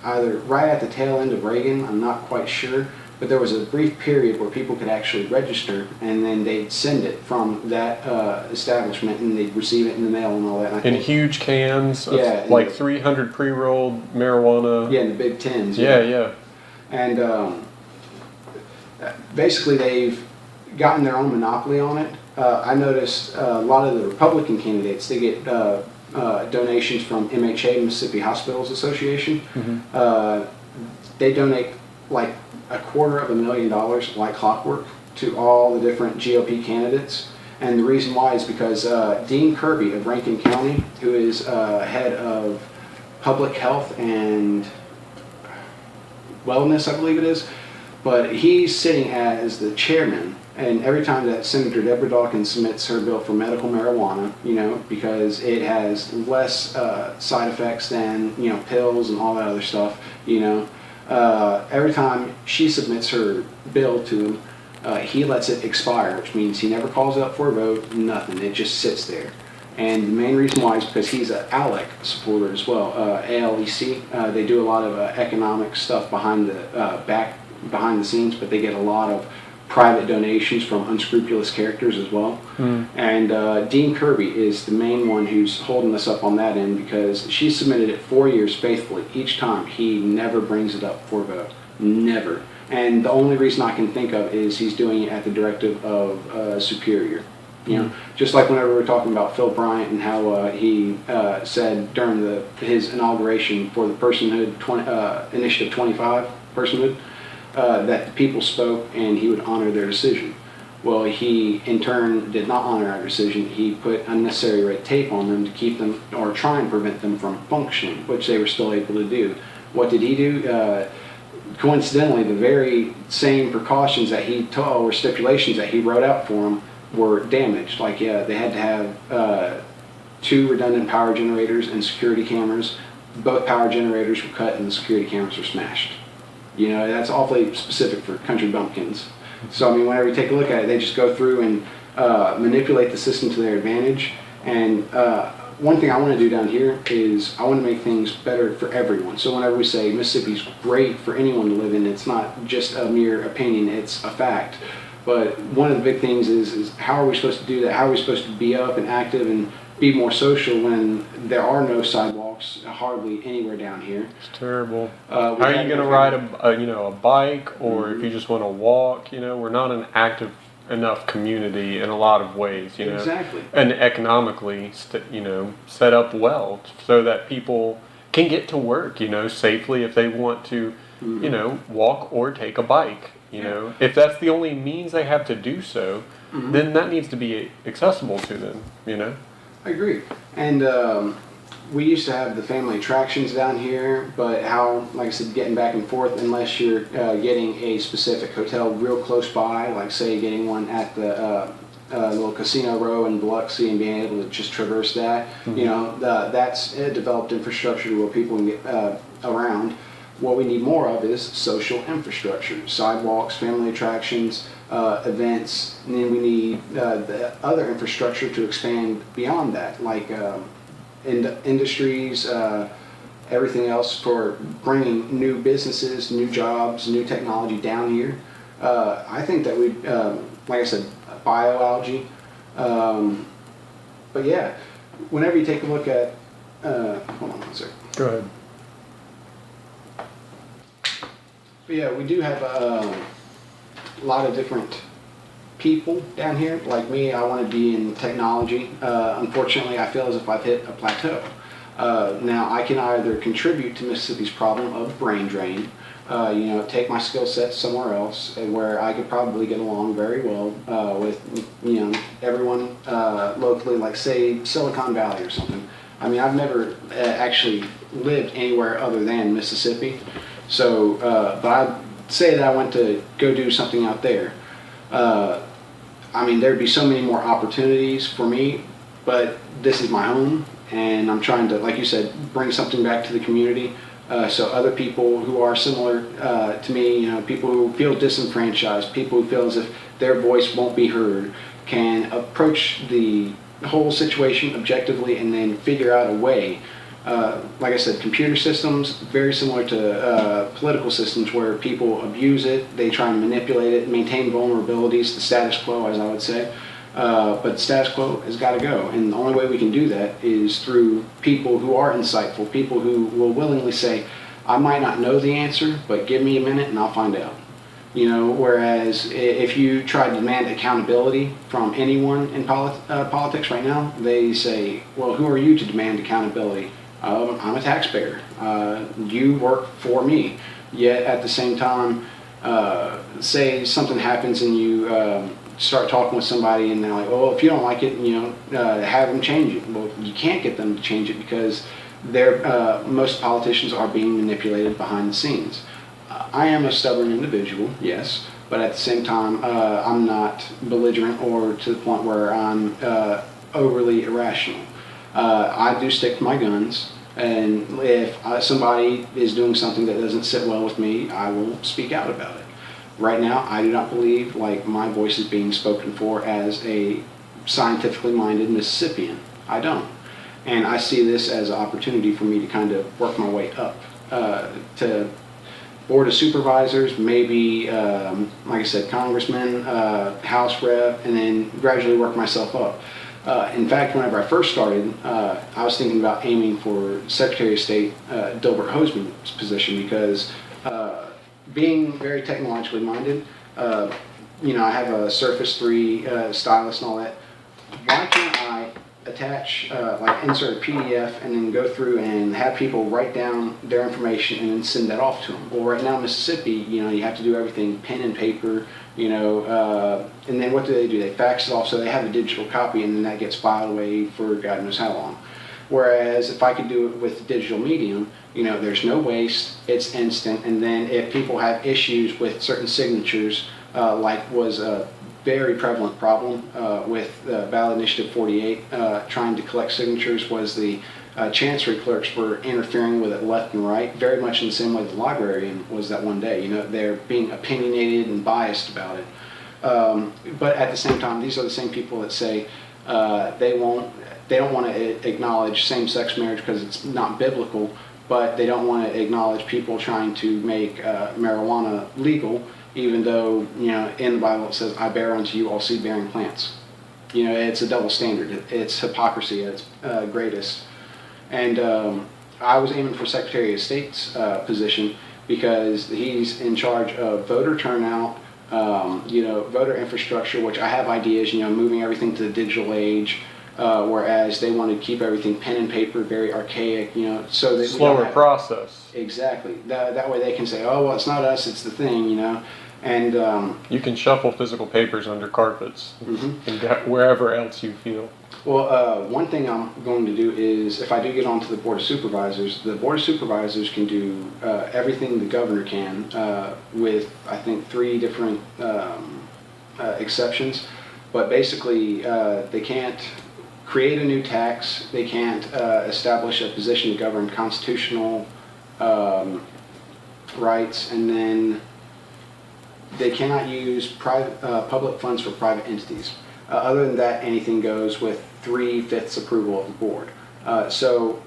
either right at the tail end of Reagan, I'm not quite sure, but there was a brief period where people could actually register, and then they'd send it from that establishment, and they'd receive it in the mail and all that. And in huge cans, of Yeah, like 300 pre-rolled marijuana. Yeah, in the big tins. Yeah. And basically, they've gotten their own monopoly on it. I noticed a lot of the Republican candidates, they get donations from MHA, Mississippi Hospitals Association. They donate like $250,000 like clockwork to all the different GOP candidates. And the reason why is because Dean Kirby of Rankin County, who is head of public health and wellness, I believe it is, but he's sitting as the chairman. And every time that Senator Deborah Dawkins submits her bill for medical marijuana, you know, because it has less side effects than, you know, pills and all that other stuff, you know, every time she submits her bill to him, he lets it expire, which means he never calls it up for a vote, nothing. It just sits there. And the main reason why is because he's an ALEC supporter as well, ALEC. They do a lot of economic stuff behind the scenes, but they get a lot of private donations from unscrupulous characters as well. And Dean Kirby is the main one who's holding us up on that end, because she submitted it 4 years faithfully. Each time he never brings it up for a vote, never. And the only reason I can think of is he's doing it at the directive of Superior. You know, just like whenever we were talking about Phil Bryant and how he said during his inauguration for the Personhood Initiative 25 personhood, that the people spoke and he would honor their decision. Well, he in turn did not honor our decision. He put unnecessary red tape on them to keep them, or try and prevent them from functioning, which they were still able to do. What did he do? Coincidentally, the very same precautions that he told, or stipulations that he wrote out for them, were damaged. Like, yeah, they had to have 2 redundant power generators and security cameras. Both power generators were cut and the security cameras were smashed. You know, that's awfully specific for country bumpkins. So, I mean, whenever you take a look at it, they just go through and manipulate the system to their advantage. And one thing I want to do down here is I want to make things better for everyone. So whenever we say Mississippi's great for anyone to live in, it's not just a mere opinion, it's a fact. But one of the big things is how are we supposed to do that? How are we supposed to be up and active and be more social when there are no sidewalks hardly anywhere down here? It's terrible. How are you going to ride a bike, or if you just want to walk? You know, we're not an active enough community in a lot of ways. You know, exactly. And economically, set up well so that people can get to work, you know, safely if they want to, you know, walk or take a bike. You know, if that's the only means they have to do so, then that needs to be accessible to them, you know? I agree. And we used to have the family attractions down here, but how, like I said, getting back and forth, unless you're getting a specific hotel real close by, like say getting one at the little casino row in Biloxi and being able to just traverse that, you know, that's a developed infrastructure where people can get around. What we need more of is social infrastructure, sidewalks, family attractions, events, and then we need the other infrastructure to expand beyond that, like industries, everything else for bringing new businesses, new jobs, new technology down here. I think that we, like I said, bioalgae. But yeah, whenever you take a look at, hold on one second. Go ahead. But yeah, we do have a lot of different people down here. Like me, I want to be in technology. Unfortunately, I feel as if I've hit a plateau. Now, I can either contribute to Mississippi's problem of brain drain, you know, take my skill set somewhere else where I could probably get along very well with, you know, everyone locally, like say Silicon Valley or something. I mean, I've never actually lived anywhere other than Mississippi. So, but I'd say that I went to go do something out there. I mean, there'd be so many more opportunities for me, but this is my home, and I'm trying to, like you said, bring something back to the community. So other people who are similar to me, people who feel disenfranchised, people who feel as if their voice won't be heard, can approach the whole situation objectively and then figure out a way. Like I said, computer systems, very similar to political systems where people abuse it, they try and manipulate it, maintain vulnerabilities, the status quo, as I would say. But the status quo has got to go. And the only way we can do that is through people who are insightful, people who will willingly say, I might not know the answer, but give me a minute and I'll find out. Whereas if you try to demand accountability from anyone in politics right now, they say, well, who are you to demand accountability? I'm a taxpayer. You work for me. Yet at the same time, say something happens and you start talking with somebody and they're like, oh, if you don't like it, have them change it. Well, you can't get them to change it because most politicians are being manipulated behind the scenes. I am a stubborn individual, yes, but at the same time, I'm not belligerent or to the point where I'm overly irrational. I do stick to my guns, and if somebody is doing something that doesn't sit well with me, I will speak out about it. Right now, I do not believe like my voice is being spoken for as a scientifically minded Mississippian. I don't. And I see this as an opportunity for me to kind of work my way up to Board of Supervisors, maybe, like I said, Congressman, House Rep, and then gradually work myself up. In fact, whenever I first started, I was thinking about aiming for Secretary of State Dilbert Hoseman's position because being very technologically minded, I have a Surface 3 stylus and all that. Why can't I attach, insert a PDF and then go through and have people write down their information and then send that off to them? Well, right now in Mississippi, you have to do everything pen and paper, and then what do? They fax it off so they have a digital copy and then that gets filed away for God knows how long. Whereas if I could do it with the digital medium, there's no waste, it's instant, and then if people have issues with certain signatures, like was a very prevalent problem with ballot initiative 48, trying to collect signatures, was the chancery clerks were interfering with it left and right, very much in the same way the librarian was that one day. They're being opinionated and biased about it. But at the same time, these are the same people that say they don't want to acknowledge same-sex marriage because it's not biblical, but they don't want to acknowledge people trying to make marijuana legal, even though, in the Bible it says, I bear unto you all seed-bearing plants. It's a double standard. It's hypocrisy at its greatest. And I was aiming for Secretary of State's position because he's in charge of voter turnout, voter infrastructure, which I have ideas, moving everything to the digital age, whereas they want to keep everything pen and paper, very archaic, so that slower process. Exactly. That way they can say, oh, well, it's not us, it's the thing, And you can shuffle physical papers under carpets and wherever else you feel. Well, one thing I'm going to do is, if I do get onto the Board of Supervisors, the Board of Supervisors can do everything the governor can with, I think, 3 different exceptions. But basically, they can't create a new tax, they can't establish a position to govern constitutional rights, and then they cannot use public funds for private entities. Other than that, anything goes with 3/5 approval of the board. So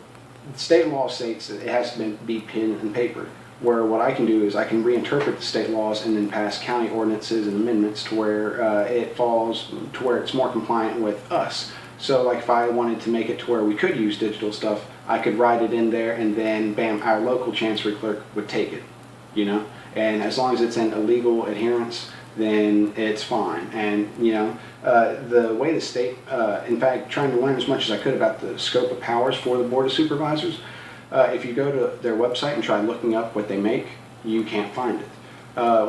state law states that it has to be pen and paper, where what I can do is I can reinterpret the state laws and then pass county ordinances and amendments to where it falls to where it's more compliant with us. So like if I wanted to make it to where we could use digital stuff, I could write it in there and then bam, our local chancery clerk would take it, and as long as it's in a legal adherence, then it's fine. And the way the state, in fact, trying to learn as much as I could about the scope of powers for the Board of Supervisors, if you go to their website and try looking up what they make, you can't find it.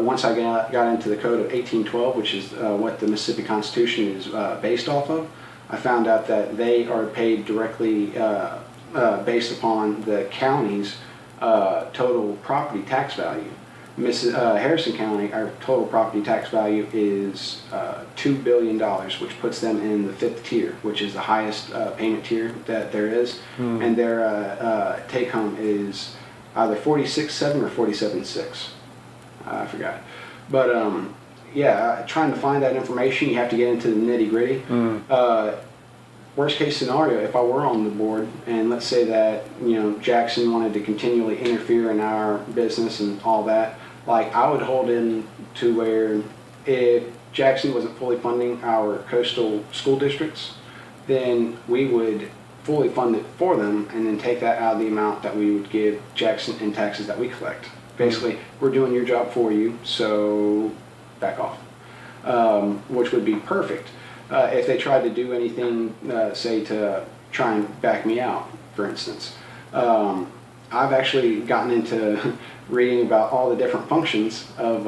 Once I got into the Code of 1812, which is what the Mississippi Constitution is based off of, I found out that they are paid directly based upon the county's total property tax value. Harrison County, our total property tax value is $2 billion, which puts them in the 5th tier, which is the highest payment tier that there is. And their take home is either 46.7 or 47.6. I forgot. But yeah, trying to find that information, you have to get into the nitty gritty. Worst case scenario, if I were on the board, and let's say that, you know, Jackson wanted to continually interfere in our business and all that, like, I would hold in to where if Jackson wasn't fully funding our coastal school districts, then we would fully fund it for them and then take that out of the amount that we would give Jackson in taxes that we collect. Basically, we're doing your job for you, so back off, which would be perfect. If they tried to do anything, say to try and back me out, for instance. I've actually gotten into reading about all the different functions of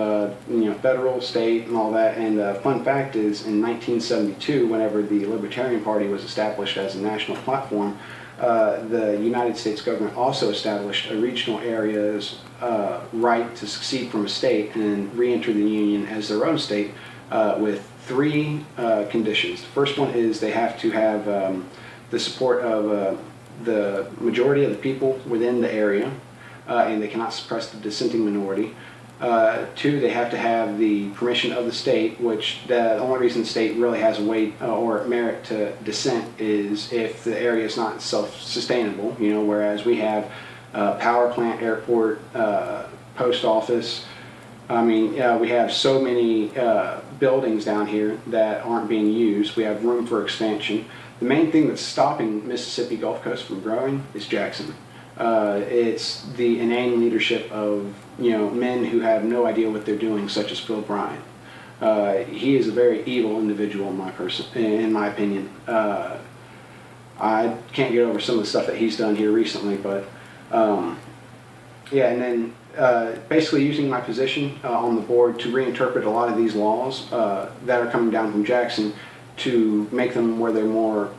you know, federal, state, and all that. And fun fact is, in 1972, whenever the Libertarian Party was established as a national platform, the United States government also established a regional area's right to secede from a state and re-enter the Union as their own state with 3 conditions. The first one is they have to have the support of the majority of the people within the area, and they cannot suppress the dissenting minority. 2, they have to have the permission of the state, which the only reason the state really has a weight or merit to dissent is if the area is not self-sustainable, you know, whereas we have power plant, airport, post office. I mean, we have so many buildings down here that aren't being used. We have room for expansion. The main thing that's stopping Mississippi Gulf Coast from growing is Jackson. It's the inane leadership of, you know, men who have no idea what they're doing, such as Phil Bryant. He is a very evil individual, in my opinion. I can't get over some of the stuff that he's done here recently, but yeah, and then basically using my position on the board to reinterpret a lot of these laws that are coming down from Jackson to make them where they're more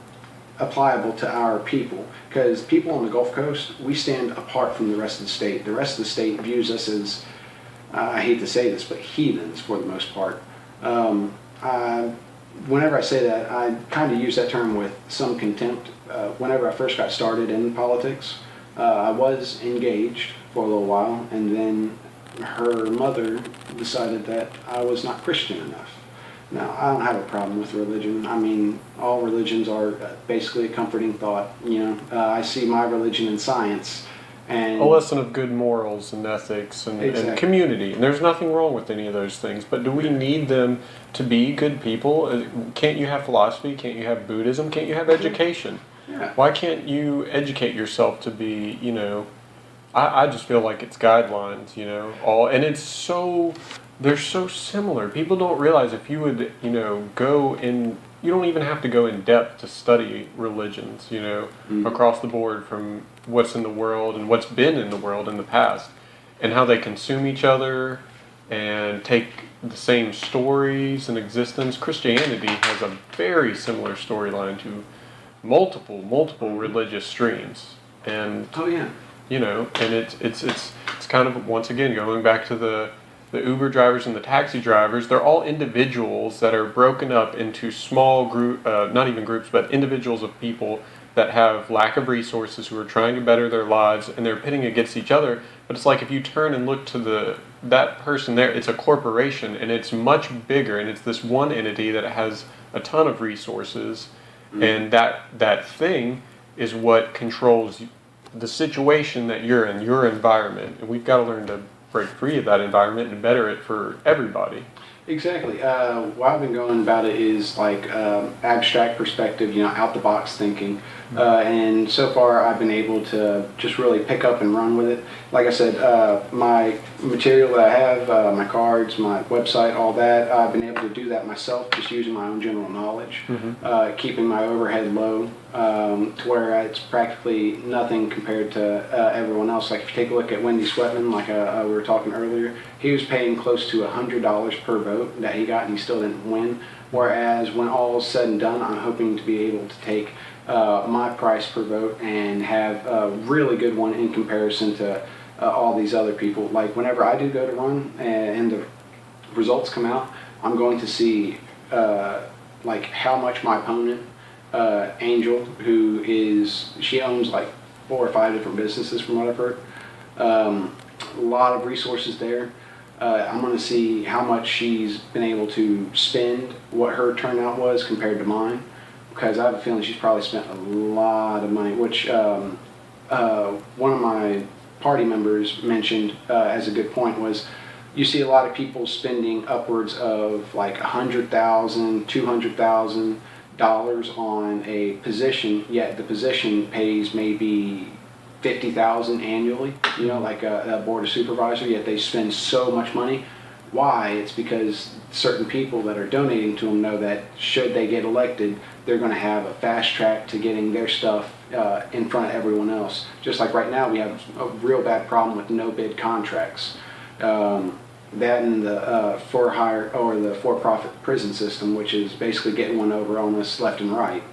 applicable to our people. Because people on the Gulf Coast, we stand apart from the rest of the state. The rest of the state views us as, I hate to say this, but heathens for the most part. Whenever I say that, I kind of use that term with some contempt. Whenever I first got started in politics, I was engaged for a little while, and then her mother decided that I was not Christian enough. Now, I don't have a problem with religion. I mean, all religions are basically a comforting thought. You know, I see my religion in science. And a lesson of good morals and ethics and, exactly. and community. And there's nothing wrong with any of those things. But do we need them to be good people? Can't you have philosophy? Can't you have Buddhism? Can't you have education? Yeah. Why can't you educate yourself to be, you know, I just feel like it's guidelines, you know, and it's so, they're so similar. People don't realize if you would, you know, you don't even have to go in depth to study religions, you know, across the board from what's in the world and what's been in the world in the past and how they consume each other and take the same stories in existence. Christianity has a very similar storyline to multiple religious streams. And oh yeah. You know, and it's kind of, once again, going back to the Uber drivers and the taxi drivers, they're all individuals that are broken up into small not even groups, but individuals of people that have lack of resources who are trying to better their lives, and they're pitting against each other. But it's like if you turn and look to that person there, it's a corporation, and it's much bigger, and it's this one entity that has a ton of resources, and that thing is what controls the situation that you're in, your environment. And we've got to learn to break free of that environment and better it for everybody. Exactly. What I've been going about it is like abstract perspective, you know, out the box thinking. And so far I've been able to just really pick up and run with it. Like I said, my material that I have, my cards, my website, all that, I've been able to do that myself just using my own general knowledge, keeping my overhead low to where it's practically nothing compared to everyone else. Like if you take a look at Wendy Sweatman, like we were talking earlier, he was paying close to $100 per vote that he got, and he still didn't win. Whereas when all is said and done, I'm hoping to be able to take my price per vote and have a really good one in comparison to all these other people. Like whenever I do go to run and the results come out, I'm going to see like how much my opponent, Angel, she owns like 4 or 5 different businesses from what I've heard. A lot of resources there. I'm going to see how much she's been able to spend, what her turnout was compared to mine, because I have a feeling she's probably spent a lot of money, which one of my party members mentioned as a good point was you see a lot of people spending upwards of like $100,000, $200,000 on a position, yet the position pays maybe $50,000 annually, you know, like a board of supervisor, yet they spend so much money. Why? It's because certain people that are donating to them know that should they get elected, they're going to have a fast track to getting their stuff in front of everyone else. Just like right now, we have a real bad problem with no bid contracts. That and the for hire or the for-profit prison system, which is basically getting one over on us left and right.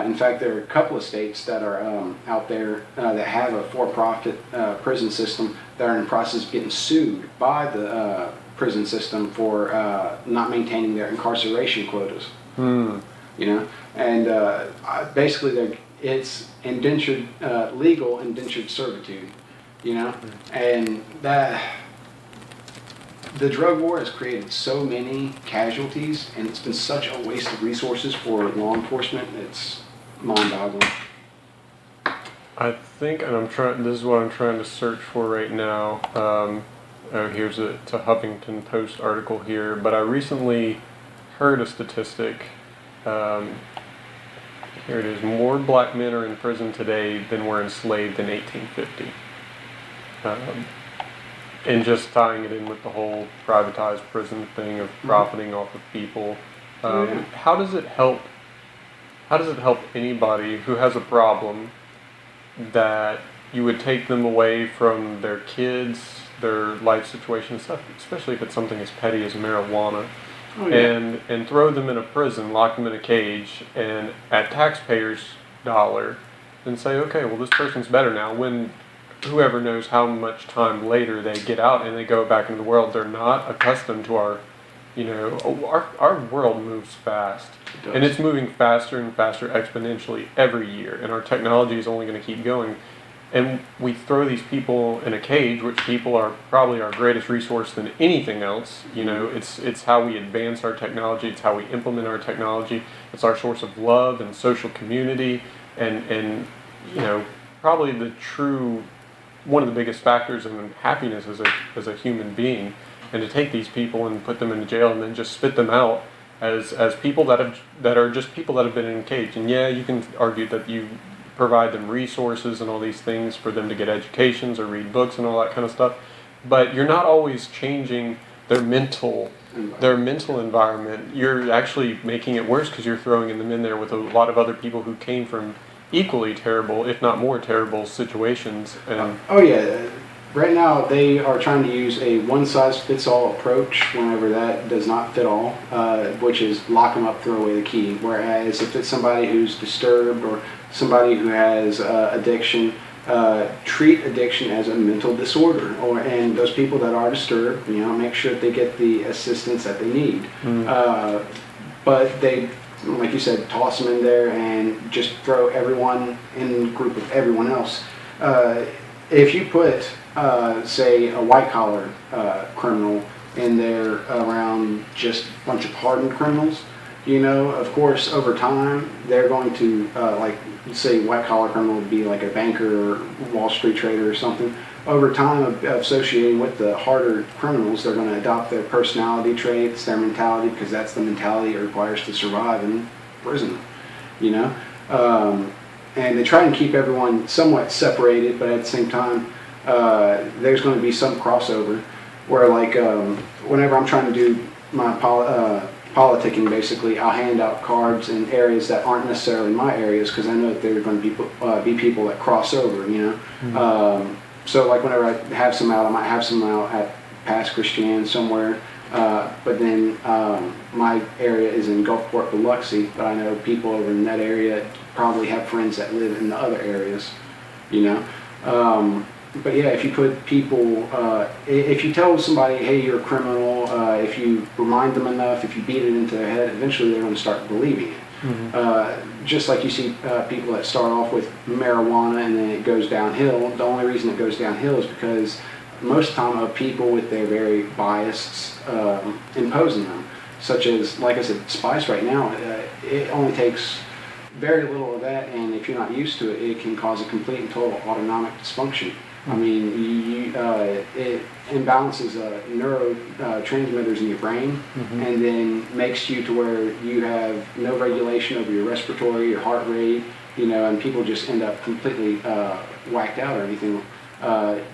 In fact, there are a couple of states that are out there that have a for-profit prison system that are in the process of getting sued by the prison system for not maintaining their incarceration quotas. You know, and basically it's indentured, legal indentured servitude. You know, and that. The drug war has created so many casualties, and it's been such a waste of resources for law enforcement. It's mind-boggling. I think, and this is what I'm trying to search for right now. Here's it's a Huffington Post article here, but I recently heard a statistic. Here it is: more black men are in prison today than were enslaved in 1850. And just tying it in with the whole privatized prison thing of profiting off of people, how does it help? How does it help anybody who has a problem that you would take them away from their kids, their life situation, stuff, especially if it's something as petty as marijuana, and throw them in a prison, lock them in a cage, and at taxpayers' dollar, and say, okay, well, this person's better now. When whoever knows how much time later they get out and they go back into the world, they're not accustomed to our world moves fast. And it's moving faster and faster exponentially every year, and our technology is only going to keep going. And we throw these people in a cage, which people are probably our greatest resource than anything else. You know, it's how we advance our technology, it's how we implement our technology, it's our source of love and social community, and you know, probably one of the biggest factors in happiness as a human being. And to take these people and put them in jail and then just spit them out as people that are just people that have been in a cage. And yeah, you can argue that you provide them resources and all these things for them to get educations or read books and all that kind of stuff, but you're not always changing their mental environment. You're actually making it worse because you're throwing them in there with a lot of other people who came from equally terrible, if not more terrible, situations. And right now they are trying to use a one-size-fits-all approach whenever that does not fit all, which is lock them up, throw away the key. Whereas if it's somebody who's disturbed or somebody who has addiction, treat addiction as a mental disorder, and those people that are disturbed, you know, make sure that they get the assistance that they need. But they, like you said, toss them in there and just throw everyone in the group with everyone else. If you put, say, a white-collar criminal in there around just a bunch of hardened criminals, you know, of course, over time, they're going to, like, say, white-collar criminal would be like a banker or Wall Street trader or something. Over time, of associating with the harder criminals, they're going to adopt their personality traits, their mentality, because that's the mentality it requires to survive in prison, you know. And they try and keep everyone somewhat separated, but at the same time, there's going to be some crossover where, like, whenever I'm trying to do my politicking, basically, I'll hand out cards in areas that aren't necessarily my areas because I know that there are going to be people that cross over, you know. So, like, whenever I have some out, I might have some out at Pass Christian somewhere, But then my area is in Gulfport, Biloxi, but I know people over in that area probably have friends that live in the other areas, you know. But yeah, if you put people, if you tell somebody, hey, you're a criminal, if you remind them enough, if you beat it into their head, eventually they're going to start believing it. Just like you see people that start off with marijuana and then it goes downhill. The only reason it goes downhill is because most of the time people with their very biased imposing them, such as, like I said, spice right now, it only takes very little of that, and if you're not used to it, it can cause a complete and total autonomic dysfunction. I mean, it imbalances neurotransmitters in your brain, and then makes you to where you have no regulation over your respiratory, your heart rate, you know, and people just end up completely whacked out or anything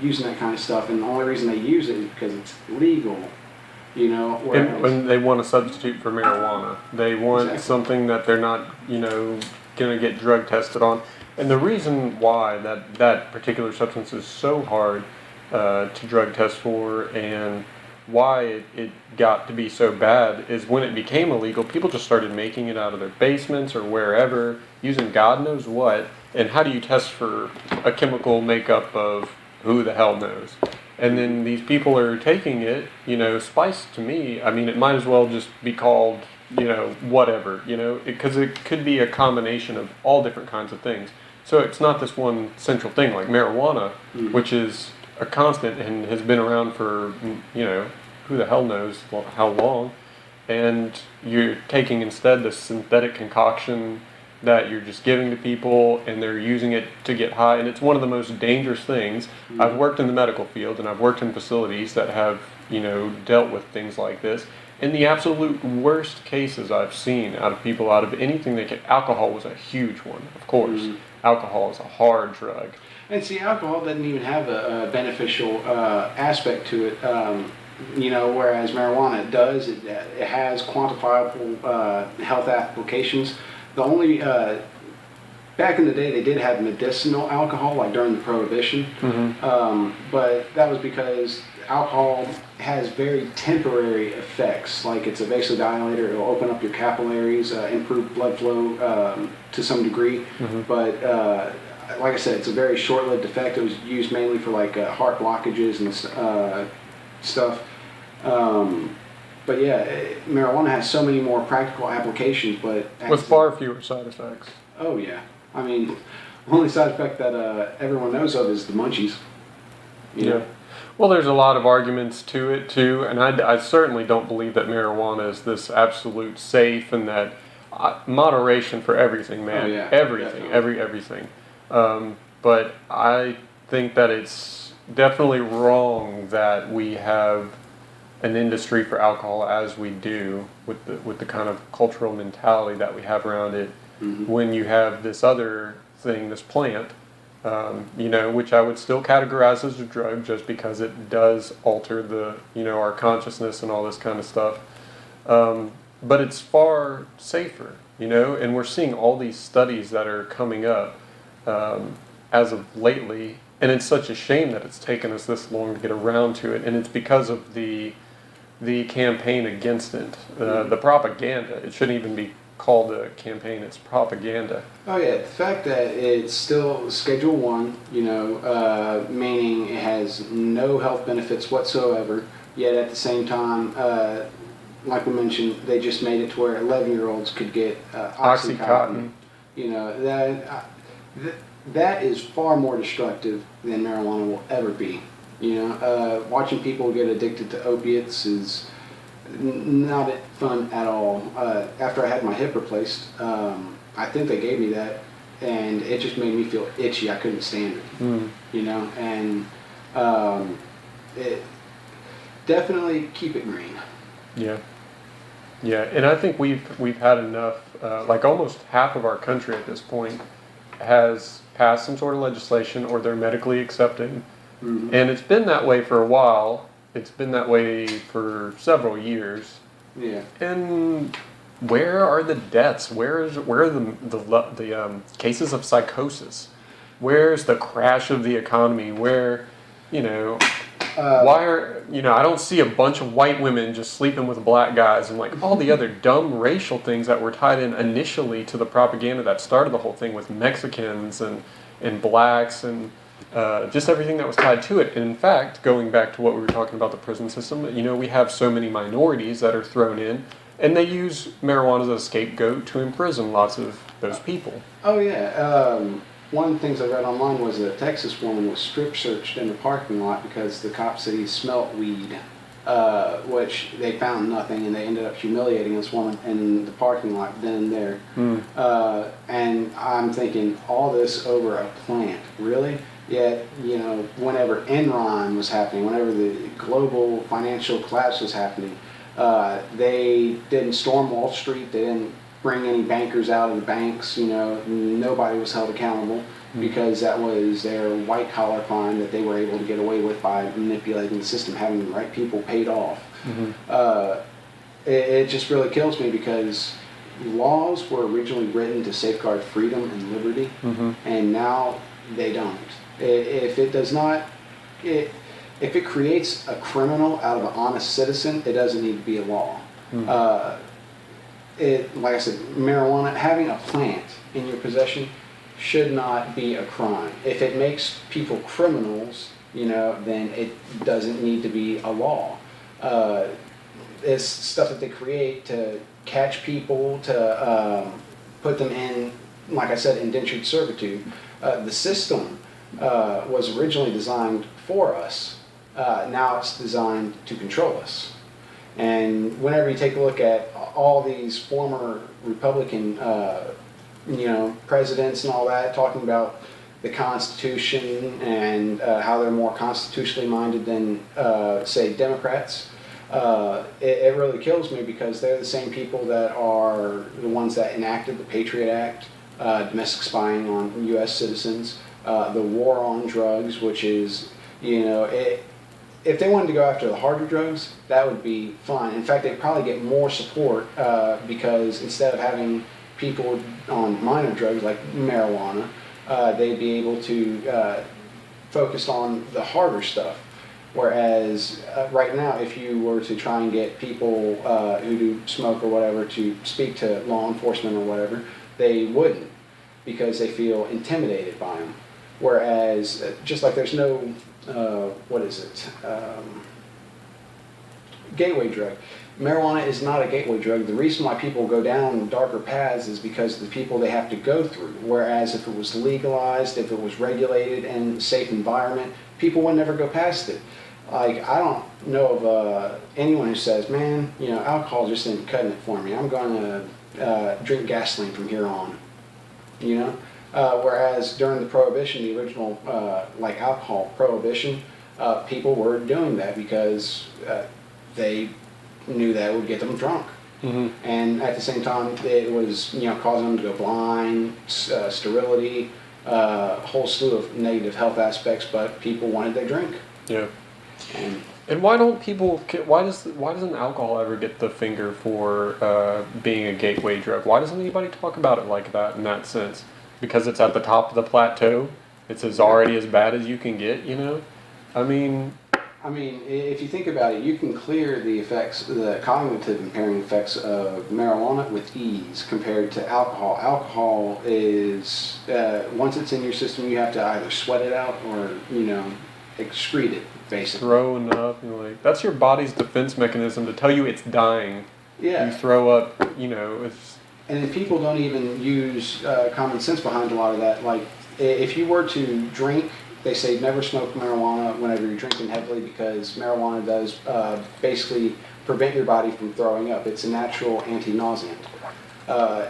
using that kind of stuff. And the only reason they use it is because it's legal, you know. And when they want a substitute for marijuana, they want something that they're not, you know, going to get drug tested on. And the reason why that particular substance is so hard to drug test for, and why it got to be so bad, is when it became illegal, people just started making it out of their basements or wherever, using God knows what. And how do you test for a chemical makeup of who the hell knows? And then these people are taking it, you know, spice to me, I mean, it might as well just be called, you know, whatever, you know, because it could be a combination of all different kinds of things. So it's not this one central thing like marijuana, which is a constant and has been around for, you know, who the hell knows how long. And you're taking instead this synthetic concoction that you're just giving to people, and they're using it to get high. And it's one of the most dangerous things. I've worked in the medical field, and I've worked in facilities that have, you know, dealt with things like this. In the absolute worst cases I've seen out of people, out of anything alcohol was a huge one, of course. Alcohol is a hard drug. And see, alcohol doesn't even have a beneficial aspect to it, you know, whereas marijuana does. It has quantifiable health applications. The only, back in the day, they did have medicinal alcohol, like during the Prohibition, but that was because alcohol has very temporary effects. Like, it's a vasodilator, it'll open up your capillaries, improve blood flow to some degree, but like I said, it's a very short-lived effect. It was used mainly for like heart blockages and stuff. But yeah, marijuana has so many more practical applications, but with far fewer side effects. Oh yeah, I mean, the only side effect that everyone knows of is the munchies. You know? Well, there's a lot of arguments to it too, and I certainly don't believe that marijuana is this absolute safe, and that moderation for everything, man. Oh, yeah, everything, everything. But I think that it's definitely wrong that we have an industry for alcohol as we do, with the kind of cultural mentality that we have around it, when you have this other thing, this plant, you know, which I would still categorize as a drug, just because it does alter the, you know, our consciousness and all this kind of stuff. But it's far safer, you know, and we're seeing all these studies that are coming up as of lately, and it's such a shame that it's taken us this long to get around to it, and it's because of the campaign against it, the propaganda. It shouldn't even be called a campaign, it's propaganda. Oh yeah, the fact that it's still Schedule 1, you know, meaning it has no health benefits whatsoever, yet at the same time, like we mentioned, they just made it to where 11-year-olds could get Oxycontin. You know, that is far more destructive than marijuana will ever be. You know, watching people get addicted to opiates is not fun at all. After I had my hip replaced, I think they gave me that, and it just made me feel itchy. I couldn't stand it. You know, and it definitely keep it green. Yeah, and I think we've had enough. Like almost half of our country at this point has passed some sort of legislation, or they're medically accepting. And it's been that way for a while. It's been that way for several years. Yeah. And where are the deaths? Where are the cases of psychosis? Where's the crash of the economy? Where, you know, Why are, I don't see a bunch of white women just sleeping with black guys and like all the other dumb racial things that were tied in initially to the propaganda that started the whole thing with Mexicans and blacks and just everything that was tied to it. And in fact, going back to what we were talking about the prison system, we have so many minorities that are thrown in, and they use marijuana as a scapegoat to imprison lots of those people. Oh yeah. One of the things I read online was a Texas woman was strip searched in the parking lot because the cops said he smelt weed, which they found nothing, and they ended up humiliating this woman in the parking lot then and there. And I'm thinking, all this over a plant, really? Yet, whenever Enron was happening, whenever the global financial collapse was happening, they didn't storm Wall Street, they didn't bring any bankers out of the banks, nobody was held accountable because that was their white collar crime that they were able to get away with by manipulating the system, having the right people paid off. It just really kills me because laws were originally written to safeguard freedom and liberty, and now they don't. If it does not, if it creates a criminal out of an honest citizen, it doesn't need to be a law. Like I said, marijuana, having a plant in your possession should not be a crime. If it makes people criminals, then it doesn't need to be a law. It's stuff that they create to catch people, to put them in, like I said, indentured servitude. The system was originally designed for us. Now it's designed to control us. And whenever you take a look at all these former Republican, presidents and all that, talking about the Constitution and how they're more constitutionally minded than, say, Democrats, it really kills me because they're the same people that are the ones that enacted the Patriot Act, domestic spying on U.S. citizens, the war on drugs, which is, if they wanted to go after the harder drugs, that would be fine. In fact, they'd probably get more support because instead of having people on minor drugs like marijuana, they'd be able to focus on the harder stuff. Whereas right now, if you were to try and get people who do smoke or whatever to speak to law enforcement or whatever, they wouldn't because they feel intimidated by them. Whereas, just like there's no gateway drug. Marijuana is not a gateway drug. The reason why people go down darker paths is because of the people they have to go through. Whereas if it was legalized, if it was regulated and a safe environment, people would never go past it. Like, I don't know of anyone who says, man, alcohol just isn't cutting it for me. I'm going to drink gasoline from here on, whereas during the Prohibition, the original alcohol prohibition, people were doing that because they knew that would get them drunk. And at the same time, it was causing them to go blind, sterility, a whole slew of negative health aspects. But people wanted their drink. Yeah. And why don't people? Why doesn't alcohol ever get the finger for being a gateway drug? Why doesn't anybody talk about it like that in that sense? Because it's at the top of the plateau. It's already as bad as you can get, I mean, if you think about it, you can clear the effects, the cognitive impairing effects of marijuana with ease compared to alcohol. Alcohol is, once it's in your system, you have to either sweat it out or, excrete it, basically. Throwing up, that's your body's defense mechanism to tell you it's dying. Yeah. You throw up, it's... And then people don't even use common sense behind a lot of that. Like, if you were to drink, they say never smoke marijuana whenever you're drinking heavily because marijuana does basically prevent your body from throwing up. It's a natural anti-nauseant.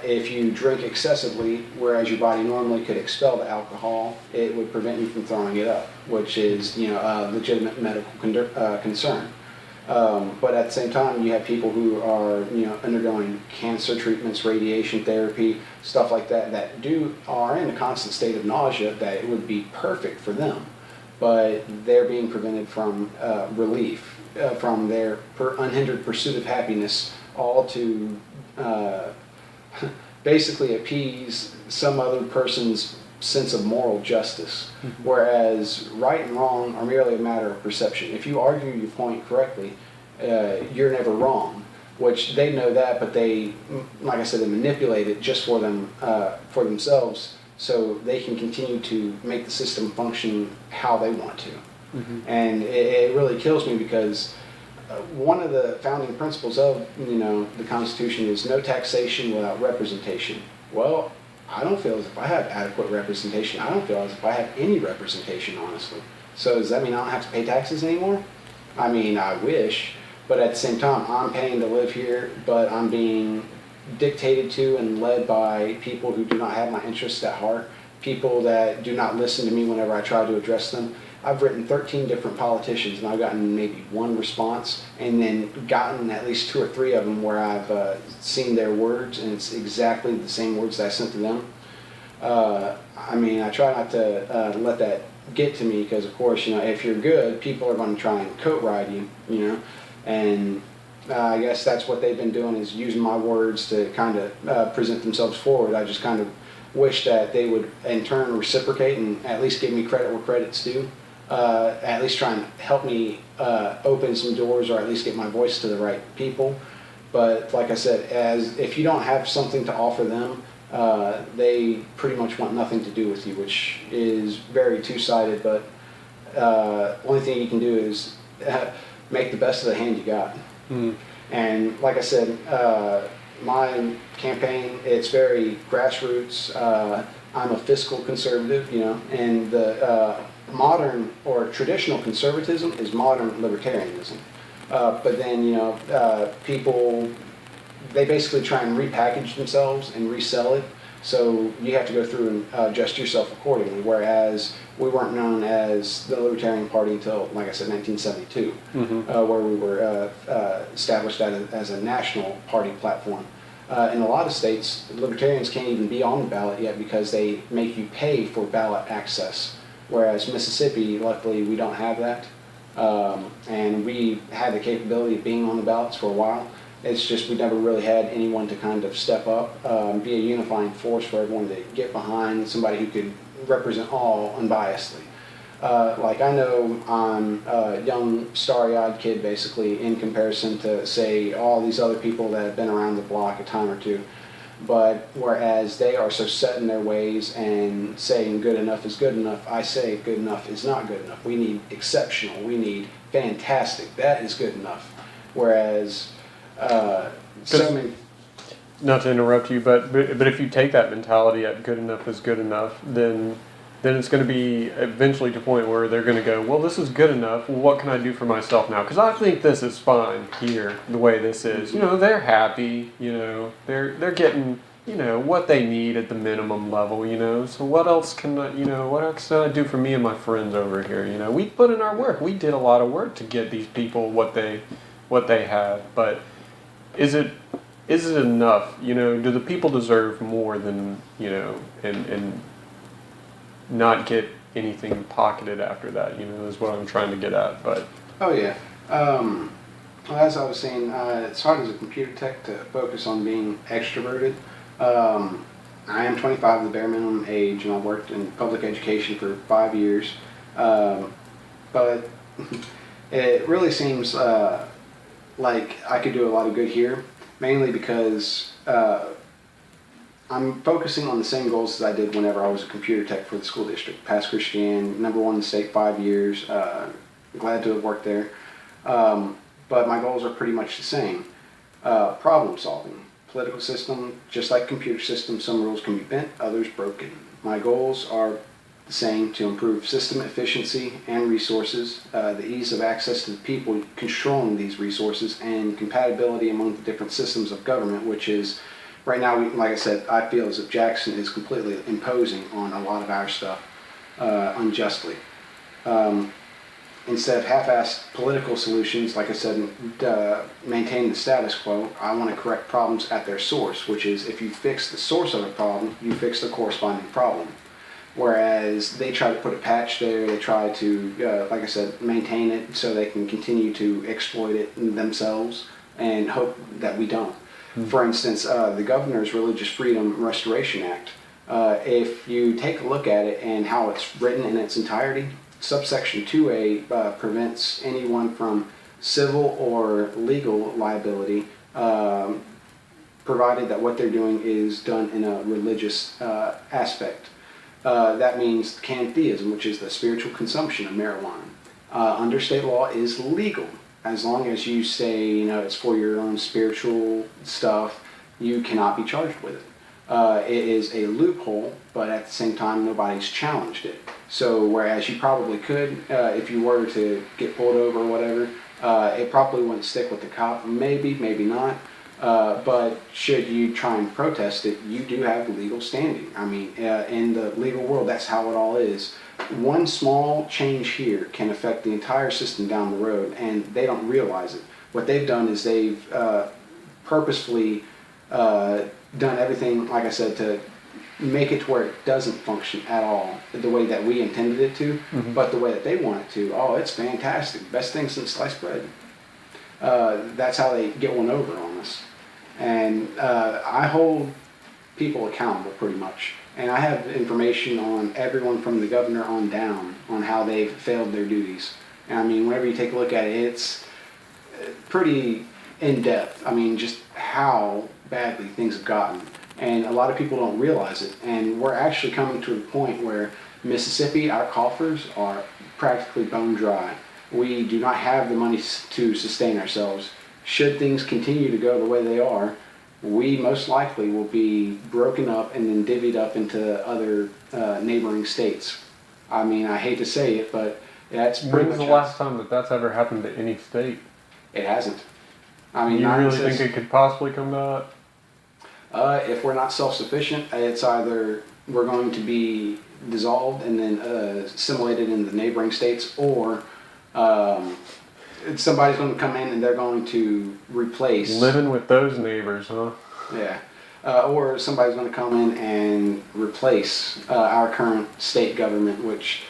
If you drink excessively, whereas your body normally could expel the alcohol, it would prevent you from throwing it up, which is a legitimate medical concern. But at the same time, you have people who are undergoing cancer treatments, radiation therapy, stuff like that, that are in a constant state of nausea that it would be perfect for them, but they're being prevented from relief from their unhindered pursuit of happiness, all to basically appease some other person's sense of moral justice, whereas right and wrong are merely a matter of perception. If you argue your point correctly, you're never wrong, which they know that, but they, like I said, they manipulate it just for themselves, so they can continue to make the system function how they want to. And it really kills me because one of the founding principles of the Constitution is no taxation without representation. Well, I don't feel as if I have adequate representation. I don't feel as if I have any representation, honestly. So does that mean I don't have to pay taxes anymore? I mean, I wish, but at the same time, I'm paying to live here, but I'm being dictated to and led by people who do not have my interests at heart, people that do not listen to me whenever I try to address them. I've written 13 different politicians, and I've gotten maybe one response, and then gotten at least 2 or 3 of them where I've seen their words, and it's exactly the same words that I sent to them. I mean, I try not to let that get to me because, of course, if you're good, people are going to try and coat ride you, and I guess that's what they've been doing, is using my words to kind of present themselves forward. I just kind of wish that they would, in turn, reciprocate and at least give me credit where credit's due. At least try and help me open some doors, or at least get my voice to the right people. But like I said, if you don't have something to offer them, they pretty much want nothing to do with you, which is very two-sided. But only thing you can do is make the best of the hand you got. And like I said, my campaign, it's very grassroots. I'm a fiscal conservative, and the modern or traditional conservatism is modern libertarianism. But then, people, they basically try and repackage themselves and resell it. So you have to go through and adjust yourself accordingly. Whereas we weren't known as the Libertarian Party until, like I said, 1972, where we were established as a national party platform. In a lot of states, libertarians can't even be on the ballot yet because they make you pay for ballot access. Whereas Mississippi, luckily, we don't have that. And we had the capability of being on the ballots for a while. It's just we never really had anyone to kind of step up, be a unifying force for everyone to get behind, somebody who could represent all unbiasedly. Like I know I'm a young, starry-eyed kid, basically, in comparison to, say, all these other people that have been around the block a time or two. But whereas they are so set in their ways and saying good enough is good enough, I say good enough is not good enough. We need exceptional. We need fantastic. That is good enough. Whereas so many... Not to interrupt you, but if you take that mentality at good enough is good enough, then it's going to be eventually to a point where they're going to go, well, this is good enough. Well, what can I do for myself now? Because I think this is fine here, the way this is. They're happy. They're getting what they need at the minimum level. So what else can I do for me and my friends over here? We put in our work. We did a lot of work to get these people what they have. But is it enough? Do the people deserve more than and not get anything pocketed after that, is what I'm trying to get at. But oh yeah, well, as I was saying, it's hard as a computer tech to focus on being extroverted. I am 25, the bare minimum age, and I've worked in public education for 5 years. But it really seems like I could do a lot of good here, mainly because I'm focusing on the same goals as I did whenever I was a computer tech for the school district. Pass Christian, #1 in the state 5 years. Glad to have worked there. But my goals are pretty much the same. Problem solving. Political system, just like computer system, some rules can be bent, others broken. My goals are the same: to improve system efficiency and resources, the ease of access to the people controlling these resources, and compatibility among the different systems of government, which is, right now, like I said, I feel as if Jackson is completely imposing on a lot of our stuff unjustly. Instead of half-assed political solutions, like I said, maintain the status quo, I want to correct problems at their source, which is if you fix the source of a problem, you fix the corresponding problem. Whereas they try to put a patch there, they try to, like I said, maintain it so they can continue to exploit it themselves and hope that we don't. For instance, the governor's Religious Freedom Restoration Act, If you take a look at it and how it's written in its entirety, subsection 2A prevents anyone from civil or legal liability, provided that what they're doing is done in a religious aspect. That means pantheism, which is the spiritual consumption of marijuana. Under state law is legal. As long as you say, it's for your own spiritual stuff, you cannot be charged with it. It is a loophole, but at the same time, nobody's challenged it. So whereas you probably could, if you were to get pulled over or whatever, it probably wouldn't stick with the cop. Maybe, maybe not. But should you try and protest it, you do have legal standing. I mean, in the legal world, that's how it all is. One small change here can affect the entire system down the road, and they don't realize it. What they've done is they've purposefully done everything, like I said, to make it to where it doesn't function at all the way that we intended it to, but the way that they want it to. Oh, it's fantastic. Best thing since sliced bread. That's how they get one over on us. And I hold people accountable pretty much. And I have information on everyone from the governor on down on how they've failed their duties. And I mean, whenever you take a look at it, it's pretty in-depth. I mean, just how badly things have gotten. And a lot of people don't realize it. And we're actually coming to a point where Mississippi, our coffers are practically bone dry. We do not have the money to sustain ourselves. Should things continue to go the way they are, we most likely will be broken up and then divvied up into other neighboring states. I mean, I hate to say it, but that's pretty much. When's the last time that that's ever happened to any state? It hasn't. I mean, you really think it could possibly come to that? If we're not self-sufficient, it's either we're going to be dissolved and then assimilated in the neighboring states, or somebody's going to come in and they're going to replace. Living with those neighbors, huh? Yeah. Or somebody's going to come in and replace our current state government, which,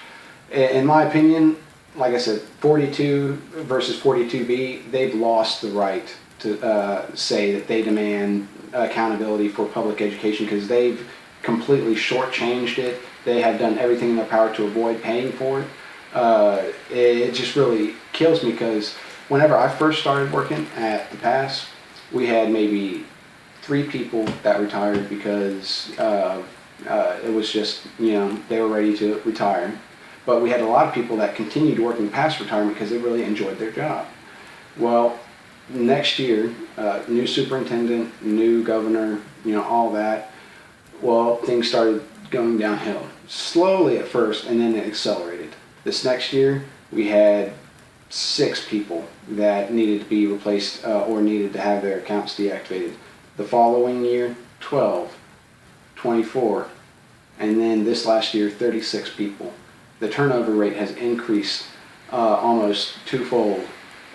in my opinion, like I said, 42 versus 42B, they've lost the right to say that they demand accountability for public education, because they've completely shortchanged it. They have done everything in their power to avoid paying for it. It just really kills me, because whenever I first started working at the Pass, we had maybe 3 people that retired because it was just, they were ready to retire. But we had a lot of people that continued working past retirement because they really enjoyed their job. Well, next year, new superintendent, new governor, all that. Well, things started going downhill. Slowly at first, and then it accelerated. This next year, we had 6 people that needed to be replaced or needed to have their accounts deactivated. The following year, 12, 24, and then this last year, 36 people. The turnover rate has increased almost twofold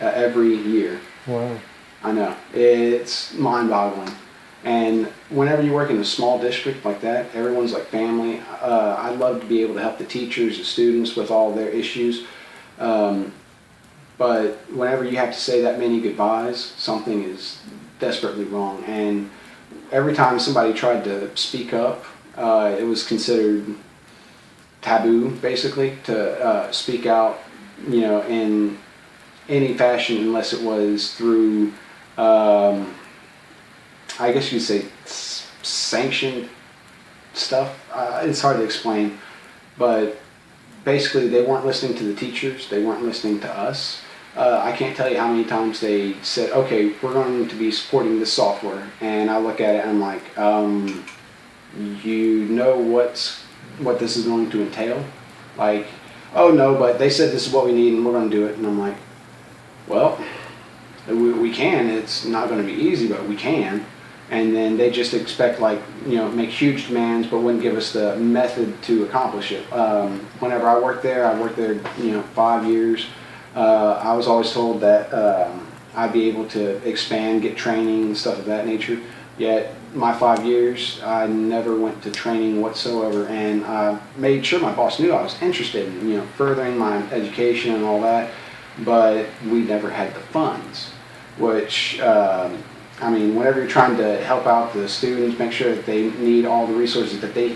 every year. Wow. I know. It's mind-boggling. And whenever you work in a small district like that, everyone's like family. I'd love to be able to help the teachers, the students with all their issues. But whenever you have to say that many goodbyes, something is desperately wrong. And every time somebody tried to speak up, it was considered taboo, basically, to speak out, in any fashion, unless it was through, I guess you'd say, sanctioned stuff. It's hard to explain, but basically they weren't listening to the teachers, they weren't listening to us. I can't tell you how many times they said, okay, we're going to be supporting this software, and I look at it and I'm like, you know what this is going to entail? Like, oh no, but they said this is what we need and we're going to do it. And I'm like, well, we can. It's not going to be easy, but we can. And then they just expect, make huge demands, but wouldn't give us the method to accomplish it. Whenever I worked there 5 years. I was always told that I'd be able to expand, get training and stuff of that nature. Yet my 5 years, I never went to training whatsoever, and I made sure my boss knew I was interested in furthering my education and all that, but we never had the funds, which I mean, whenever you're trying to help out the students, make sure that they need all the resources that they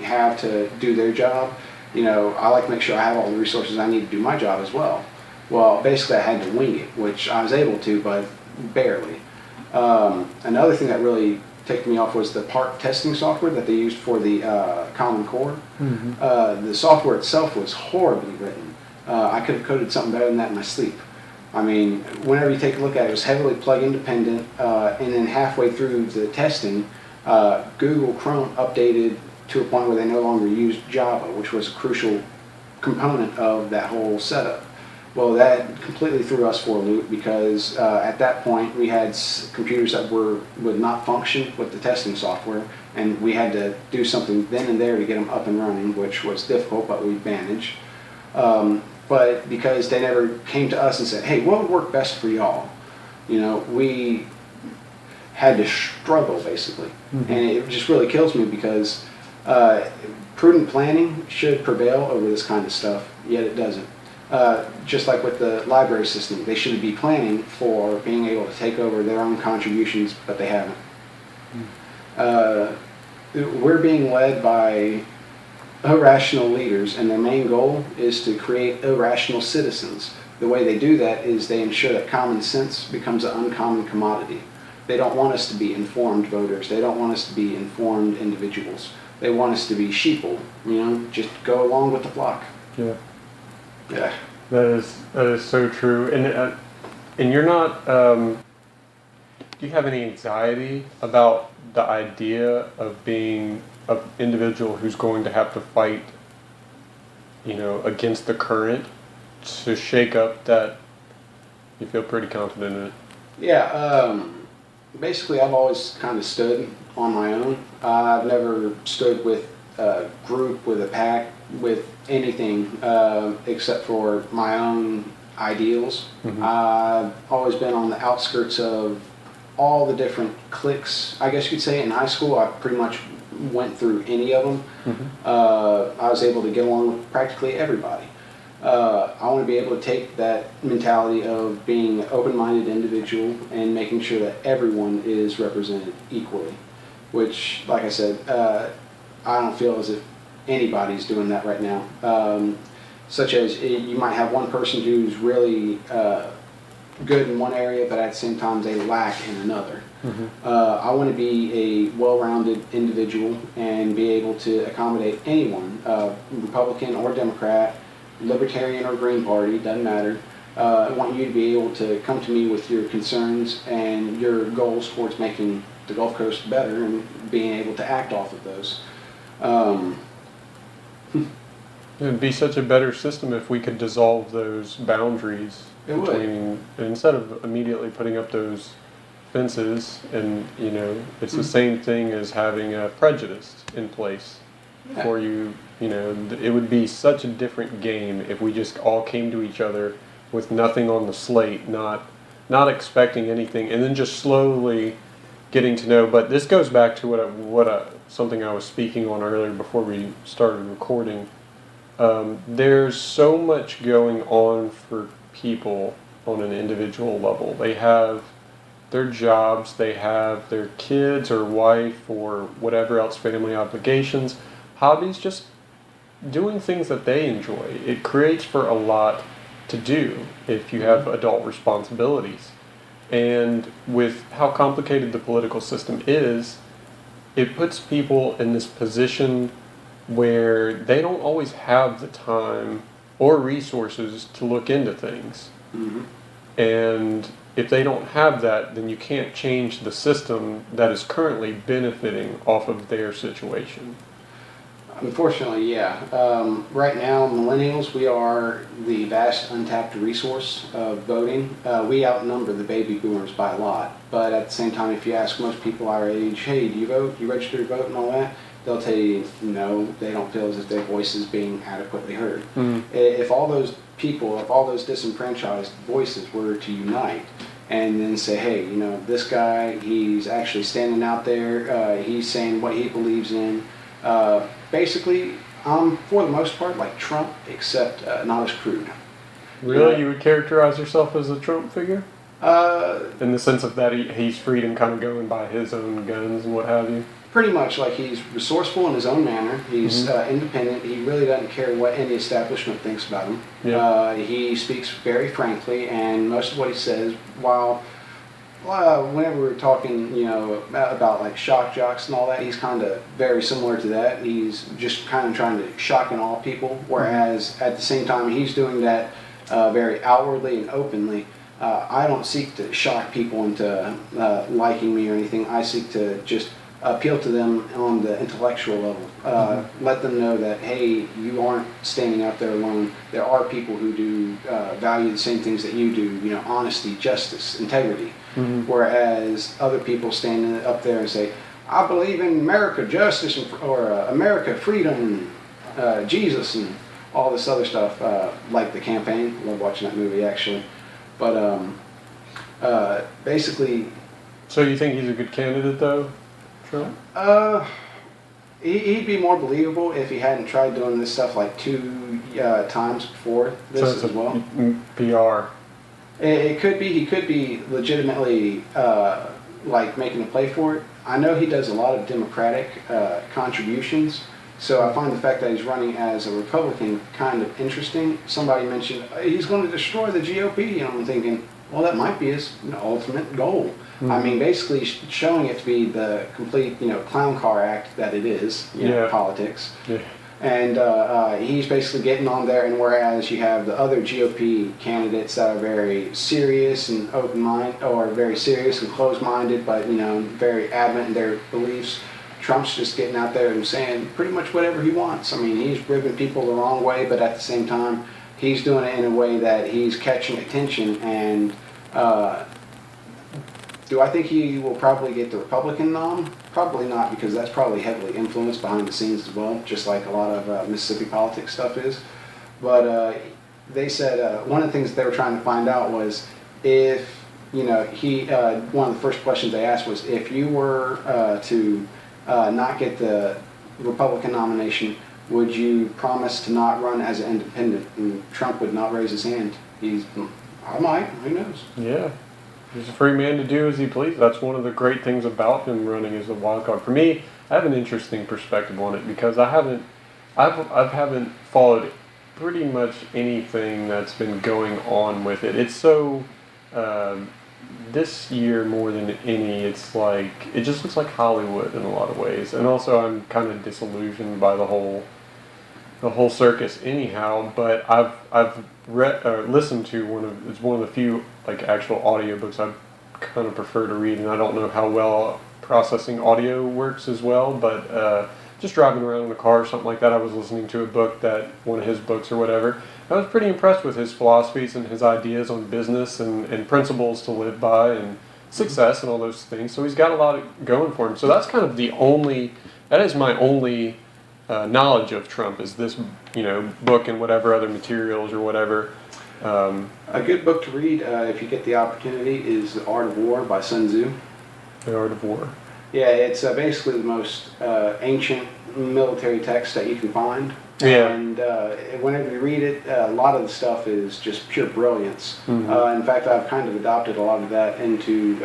have to do their job, I like to make sure I have all the resources I need to do my job as well. Well, basically I had to wing it, which I was able to, but barely. Another thing that really ticked me off was the part testing software that they used for the Common Core. The software itself was horribly written. I could have coded something better than that in my sleep. I mean, whenever you take a look at it, it was heavily plug-in dependent, and then halfway through the testing, Google Chrome updated to a point where they no longer used Java, which was a crucial component of that whole setup. Well, that completely threw us for a loop because at that point we had computers that would not function with the testing software, and we had to do something then and there to get them up and running, which was difficult, but we managed. But because they never came to us and said, hey, what would work best for y'all? We had to struggle, basically. And it just really kills me because prudent planning should prevail over this kind of stuff, yet it doesn't. Just like with the library system, they should be planning for being able to take over their own contributions, but they haven't. We're being led by irrational leaders, and their main goal is to create irrational citizens. The way they do that is they ensure that common sense becomes an uncommon commodity. They don't want us to be informed voters. They don't want us to be informed individuals. They want us to be sheeple, just go along with the flock. Yeah. Yeah. That is so true. And you're not, do you have any anxiety about the idea of being an individual who's going to have to fight, against the current to shake up that? You feel pretty confident in it? Yeah, basically I've always kind of stood on my own. I've never stood with a group, with a pack, with anything except for my own ideals. I've always been on the outskirts of all the different cliques, I guess you could say. In high school, I pretty much went through any of them. I was able to get along with practically everybody. I want to be able to take that mentality of being an open-minded individual and making sure that everyone is represented equally, which, like I said, I don't feel as if anybody's doing that right now. Such as you might have one person who's really good in one area, but at the same time they lack in another. I want to be a well-rounded individual and be able to accommodate anyone, Republican or Democrat, Libertarian or Green Party, doesn't matter. I want you to be able to come to me with your concerns and your goals towards making the Gulf Coast better and being able to act off of those. It would be such a better system if we could dissolve those boundaries between, instead of immediately putting up those fences, and it's the same thing as having a prejudice in place for you. It would be such a different game if we just all came to each other with nothing on the slate, not expecting anything, and then just slowly getting to know. But this goes back to something I was speaking on earlier before we started recording. There's so much going on for people on an individual level. They have their jobs, they have their kids or wife or whatever else, family obligations, hobbies, just doing things that they enjoy. It creates for a lot to do if you have adult responsibilities. And with how complicated the political system is, it puts people in this position where they don't always have the time or resources to look into things. And if they don't have that, then you can't change the system that is currently benefiting off of their situation. Unfortunately, yeah. Right now, millennials, we are the vast untapped resource of voting. We outnumber the baby boomers by a lot. But at the same time, if you ask most people our age, hey, do you vote? You register to vote and all that? They'll tell you no, they don't feel as if their voice is being adequately heard. If all those people, if all those disenfranchised voices were to unite and then say, hey, this guy, he's actually standing out there, he's saying what he believes in. Basically, for the most part, like Trump, except not as crude. Really? You would characterize yourself as a Trump figure? In the sense of that he's free to kind of go and buy his own guns and what have you? Pretty much, like, he's resourceful in his own manner. He's independent. He really doesn't care what any establishment thinks about him. Yeah. He speaks very frankly, and most of what he says, while whenever we're talking, about like shock jocks and all that, he's kind of very similar to that. He's just kind of trying to shock and awe people, whereas at the same time he's doing that very outwardly and openly. I don't seek to shock people into liking me or anything. I seek to just appeal to them on the intellectual level. Let them know that, hey, you aren't standing out there alone. There are people who do value the same things that you do, honesty, justice, integrity. Whereas other people stand up there and say, I believe in America, justice, or America, freedom, Jesus, and all this other stuff, like The Campaign. I love watching that movie, actually. But basically... So you think he's a good candidate, though, Trump? He'd be more believable if he hadn't tried doing this stuff like 2 times before this as well. PR. It could be. He could be legitimately like making a play for it. I know he does a lot of Democratic contributions, so I find the fact that he's running as a Republican kind of interesting. Somebody mentioned he's going to destroy the GOP, and I'm thinking, well, that might be his ultimate goal. I mean, basically showing it to be the complete, clown car act that it is, politics. Yeah. And he's basically getting on there, and whereas you have the other GOP candidates that are very serious and open-minded, or very serious and closed-minded, but, very adamant in their beliefs, Trump's just getting out there and saying pretty much whatever he wants. I mean, he's ribbing people the wrong way, but at the same time, he's doing it in a way that he's catching attention. And do I think he will probably get the Republican nom? Probably not, because that's probably heavily influenced behind the scenes as well, just like a lot of Mississippi politics stuff is. But they said one of the things they were trying to find out was if, he, one of the first questions they asked was, if you were to not get the Republican nomination, would you promise to not run as an independent? And Trump would not raise his hand. I might, who knows? Yeah. He's a free man to do as he pleases. That's one of the great things about him running as a wild card. For me, I have an interesting perspective on it because I haven't followed pretty much anything that's been going on with it. It's so this year more than any, it's like it just looks like Hollywood in a lot of ways. And also, I'm kind of disillusioned by the whole circus anyhow. But I've read or listened to one of the few like actual audiobooks I kind of prefer to read, and I don't know how well processing audio works as well, but just driving around in the car or something like that, I was listening to one of his books or whatever. I was pretty impressed with his philosophies and his ideas on business and principles to live by and success and all those things. So he's got a lot going for him. So that's kind of that is my only knowledge of Trump, is this, book and whatever other materials or whatever. A good book to read if you get the opportunity is The Art of War by Sun Tzu. The Art of War. Yeah, it's basically the most ancient military text that you can find. Yeah. And whenever you read it, a lot of the stuff is just pure brilliance. In fact, I've kind of adopted a lot of that into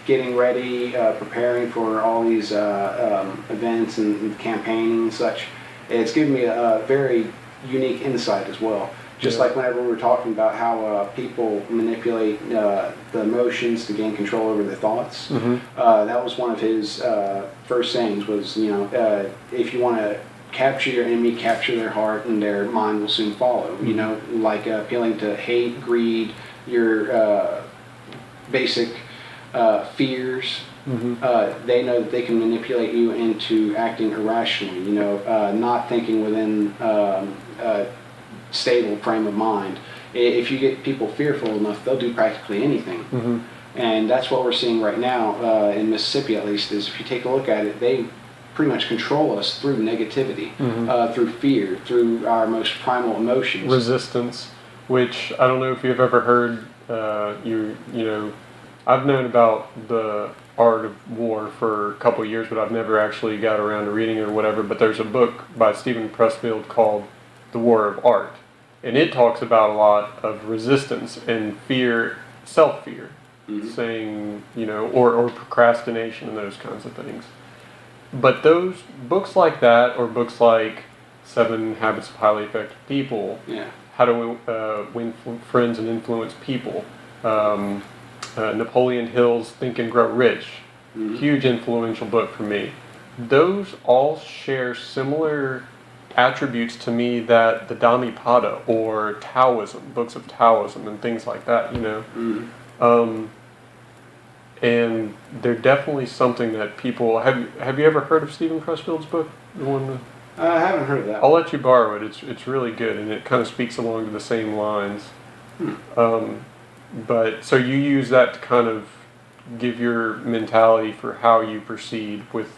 getting ready, preparing for all these events and campaigning and such. It's given me a very unique insight as well. Just like whenever we were talking about how people manipulate the emotions to gain control over their thoughts. That was one of his first sayings was, if you want to capture your enemy, capture their heart, and their mind will soon follow. Like appealing to hate, greed, your basic fears. They know that they can manipulate you into acting irrationally, not thinking within stable frame of mind. If you get people fearful enough, they'll do practically anything. And that's what we're seeing right now in Mississippi, at least, is if you take a look at it, they pretty much control us through negativity, through fear, through our most primal emotions. Resistance, which I don't know if you've ever heard, I've known about the Art of War for a couple of years, but I've never actually got around to reading it or whatever. But there's a book by Stephen Pressfield called The War of Art, and it talks about a lot of resistance and fear self-fear, Mhm. saying, or procrastination and those kinds of things. But those books like that, or books like Seven Habits of Highly Effective People, Yeah. How to Win Friends and Influence People, Napoleon Hill's Think and Grow Rich, Mhm. huge influential book for me. Those all share similar attributes to me that the Dhammapada or Taoism, books of Taoism and things like that, Mhm. Um, and they're definitely something that people have you ever heard of Stephen Pressfield's book? The one I haven't heard of that. I'll let you borrow it. It's really good, and it kind of speaks along to the same lines. But so you use that to kind of give your mentality for how you proceed with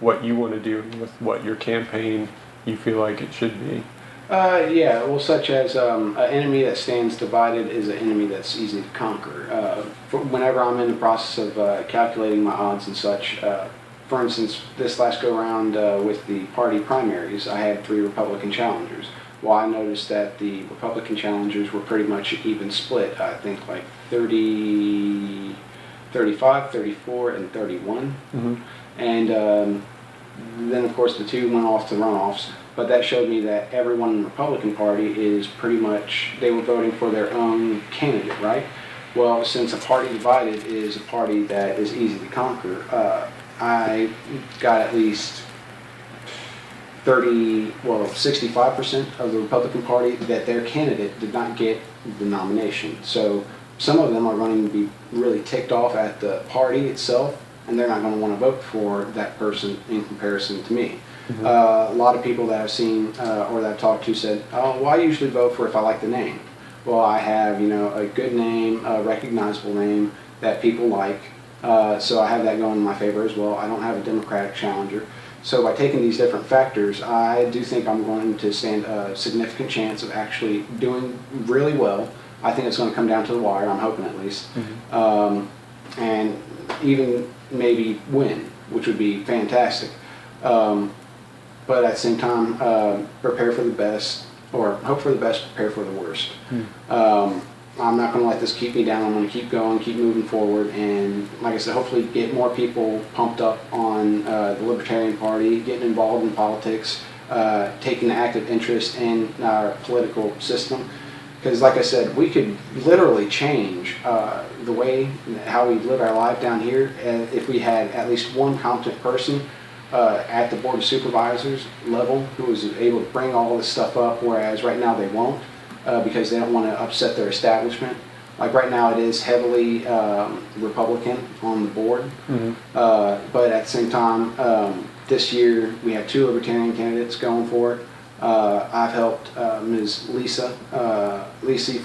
what you want to do, with what your campaign you feel like it should be. Yeah, well, such as an enemy that stands divided is an enemy that's easy to conquer. Whenever I'm in the process of calculating my odds and such, for instance, this last go round with the party primaries, I had 3 Republican challengers. Well, I noticed that the Republican challengers were pretty much even split. I think like 30, 35, 34, and 31. Mm-hmm. And then, of course, the 2 went off to runoffs. But that showed me that everyone in the Republican Party is pretty much, they were voting for their own candidate, right? Well, since a party divided is a party that is easy to conquer, I got at least 65% of the Republican Party that their candidate did not get the nomination. So some of them are going to be really ticked off at the party itself, and they're not going to want to vote for that person in comparison to me. Mm-hmm. A lot of people that I've seen or that I've talked to said, "Oh, well, I usually vote for if I like the name." Well, I have a good name, a recognizable name that people like, so I have that going in my favor as well. I don't have a Democratic challenger, so by taking these different factors, I do think I'm going to stand a significant chance of actually doing really well. I think it's going to come down to the wire. I'm hoping at least, and even maybe win, which would be fantastic. But at the same time, prepare for the best, or hope for the best, prepare for the worst. I'm not going to let this keep me down. I'm going to keep going, keep moving forward, and like I said, hopefully get more people pumped up on the Libertarian Party, getting involved in politics, taking an active interest in our political system. Because like I said, we could literally change the way, how we live our life down here if we had at least one competent person at the Board of Supervisors level who was able to bring all this stuff up, whereas right now they won't because they don't want to upset their establishment. Like right now it is heavily Republican on the board, but at the same time, this year we have 2 Libertarian candidates going for it. I've helped Ms. Lisa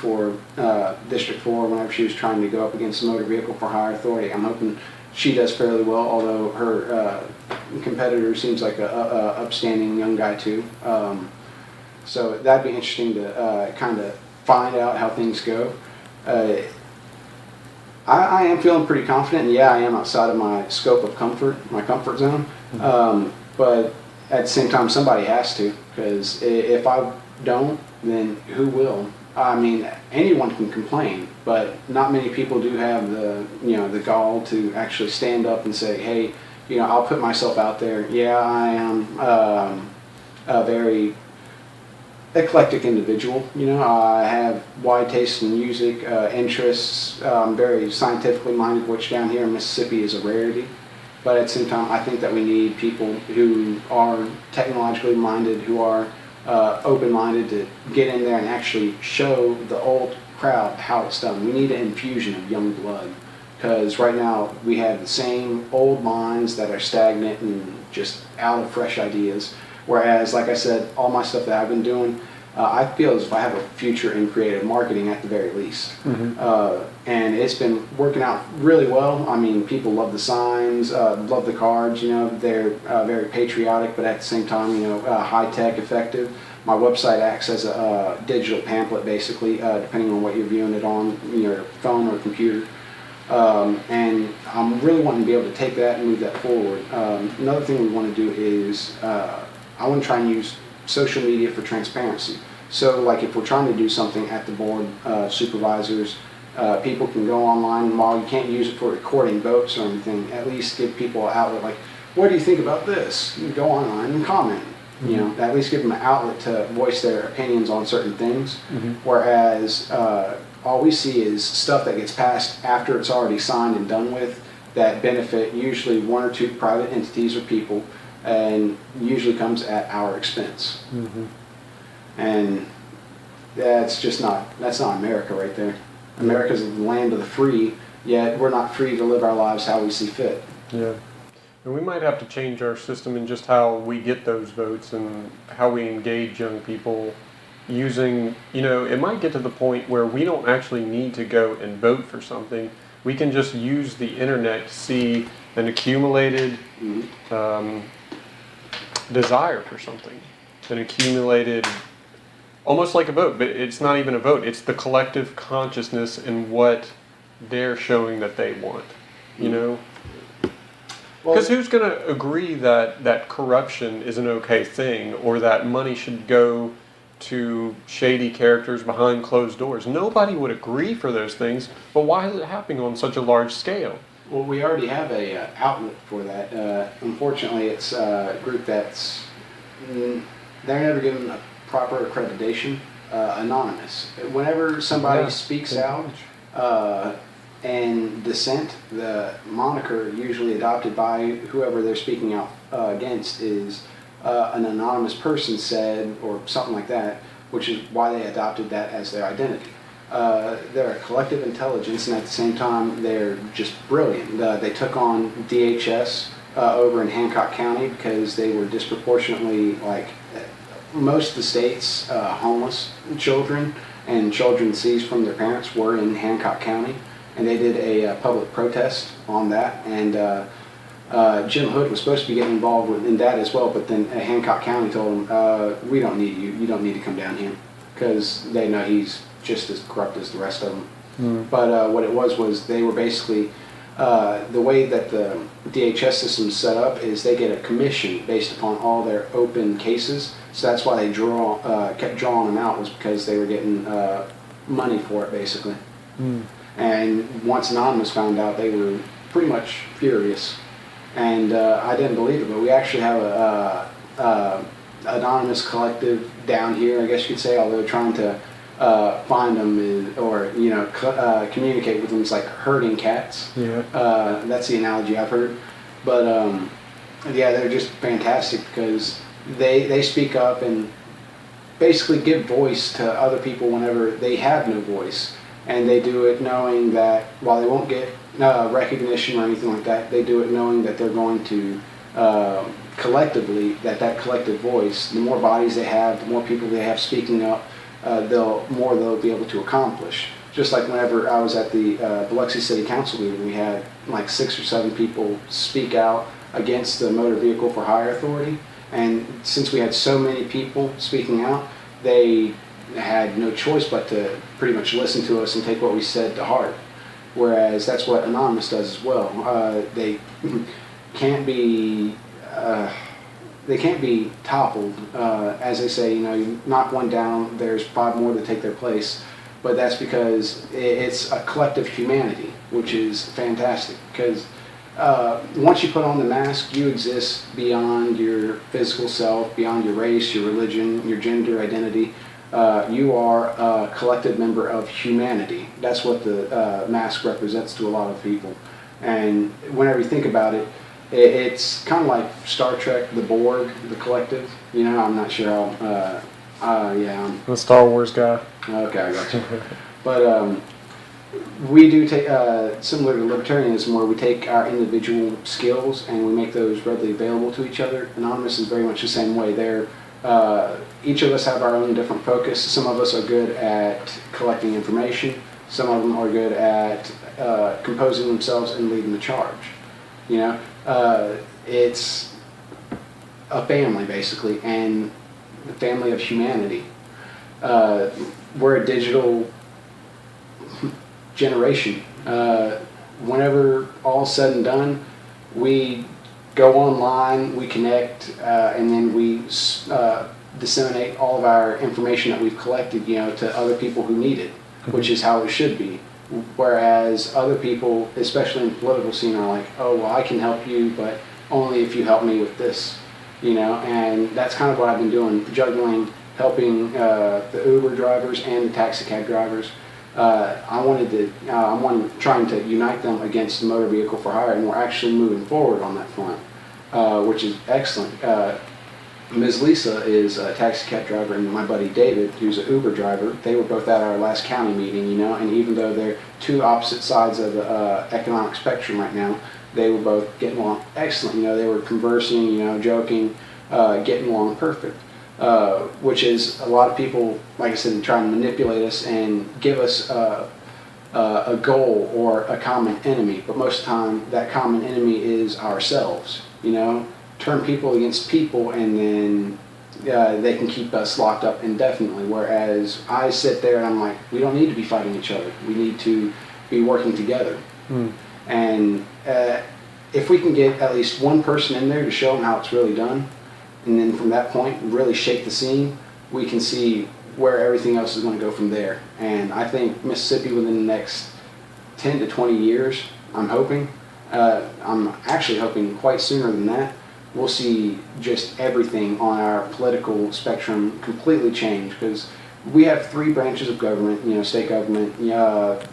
for District 4 whenever she was trying to go up against the Motor Vehicle for Hire Authority. I'm hoping she does fairly well, although her competitor seems like a upstanding young guy too. So that'd be interesting to kind of find out how things go. I am feeling pretty confident, and yeah, I am outside of my scope of comfort, my comfort zone. But at the same time, somebody has to, because if I don't, then who will? I mean, anyone can complain, but not many people do have the gall to actually stand up and say, hey, I'll put myself out there. Yeah, I am a very eclectic individual. I have wide tastes in music, interests. I'm very scientifically minded, which down here in Mississippi is a rarity. But at the same time, I think that we need people who are technologically minded, who are open-minded to get in there and actually show the old crowd how it's done. We need an infusion of young blood, because right now we have the same old minds that are stagnant and just out of fresh ideas. Whereas, like I said, all my stuff that I've been doing, I feel as if I have a future in creative marketing at the very least. And it's been working out really well. I mean, people love the signs, love the cards, they're very patriotic, but at the same time, high-tech, effective. My website acts as a digital pamphlet, basically, depending on what you're viewing it on, your phone or computer. And I'm really wanting to be able to take that and move that forward. Another thing we want to do is I want to try and use social media for transparency. So like if we're trying to do something at the board supervisors, People can go online, while you can't use it for recording votes or anything, at least give people an outlet like, what do you think about this? You can go online and comment. You know, at least give them an outlet to voice their opinions on certain things. Whereas all we see is stuff that gets passed after it's already signed and done with that benefit usually one or two private entities or people, and usually comes at our expense. And that's not America right there. America's the land of the free, yet we're not free to live our lives how we see fit. Yeah. And we might have to change our system in just how we get those votes and how we engage young people using, it might get to the point where we don't actually need to go and vote for something. We can just use the internet to see an accumulated desire for something, an accumulated, almost like a vote, but it's not even a vote. It's the collective consciousness and what they're showing that they want, Because who's going to agree that corruption is an okay thing, or that money should go to shady characters behind closed doors? Nobody would agree for those things, but why is it happening on such a large scale? Well, we already have a outlet for that. Unfortunately, it's a group that's, they're never given a proper accreditation, anonymous. Whenever somebody speaks out, and dissent, the moniker usually adopted by whoever they're speaking out against is an anonymous person said, or something like that, which is why they adopted that as their identity. They're a collective intelligence, and at the same time, they're just brilliant. They took on DHS over in Hancock County because they were disproportionately, like most of the state's homeless children and children seized from their parents were in Hancock County. And they did a public protest on that, and Jim Hood was supposed to be getting involved in that as well, but then Hancock County told him, we don't need you, you don't need to come down here, because they know he's just as corrupt as the rest of them. But what it was they were basically, the way that the DHS system is set up is they get a commission based upon all their open cases, so that's why they kept drawing them out, was because they were getting money for it, basically. And once Anonymous found out, they were pretty much furious. And I didn't believe it, but we actually have a Anonymous collective down here, I guess you could say, although trying to find them or communicate with them is like herding cats. That's the analogy I've heard. But yeah, they're just fantastic because they speak up and basically give voice to other people whenever they have no voice. And they do it knowing that while they won't get recognition or anything like that, they do it knowing that they're going to collectively, that collective voice, the more bodies they have, the more people they have speaking up, the more they'll be able to accomplish. Just like whenever I was at the Biloxi City Council meeting, we had like 6 or 7 people speak out against the Motor Vehicle for Hire Authority. And since we had so many people speaking out, they had no choice but to pretty much listen to us and take what we said to heart. Whereas that's what Anonymous does as well. They can't be toppled. As they say, you knock one down, there's 5 more to take their place. But that's because it's a collective humanity, which is fantastic. Because once you put on the mask, you exist beyond your physical self, beyond your race, your religion, your gender identity. You are a collective member of humanity. That's what the mask represents to a lot of people. And whenever you think about it, it's kind of like Star Trek, the Borg, the collective. I'm not sure how, I'm the Star Wars guy. Okay, I got you. But we do take, similar to libertarianism, where we take our individual skills and we make those readily available to each other. Anonymous is very much the same way. Each of us have our own different focus. Some of us are good at collecting information. Some of them are good at composing themselves and leading the charge. It's a family, basically, and the family of humanity. We're a digital generation. Whenever all's said and done, we go online, we connect, and then we disseminate all of our information that we've collected, to other people who need it, which is how it should be. Whereas other people, especially in the political scene, are like, oh, well, I can help you, but only if you help me with this, and that's kind of what I've been doing, juggling, helping the Uber drivers and the taxi cab drivers. I'm trying to unite them against the motor vehicle for hire, and we're actually moving forward on that front, which is excellent. Ms. Lisa is a taxi cab driver, and my buddy David, who's an Uber driver, they were both at our last county meeting, and even though they're two opposite sides of the economic spectrum right now, they were both getting along excellent. They were conversing, joking, getting along perfect. Which is a lot of people, like I said, try and manipulate us and give us a goal or a common enemy. But most of the time, that common enemy is ourselves. Turn people against people, and then they can keep us locked up indefinitely. Whereas I sit there and I'm like, we don't need to be fighting each other. We need to be working together. And if we can get at least one person in there to show them how it's really done, and then from that point really shake the scene, we can see where everything else is going to go from there. And I think Mississippi, within the next 10 to 20 years, I'm actually hoping quite sooner than that, we'll see just everything on our political spectrum completely change, because we have three branches of government, state government,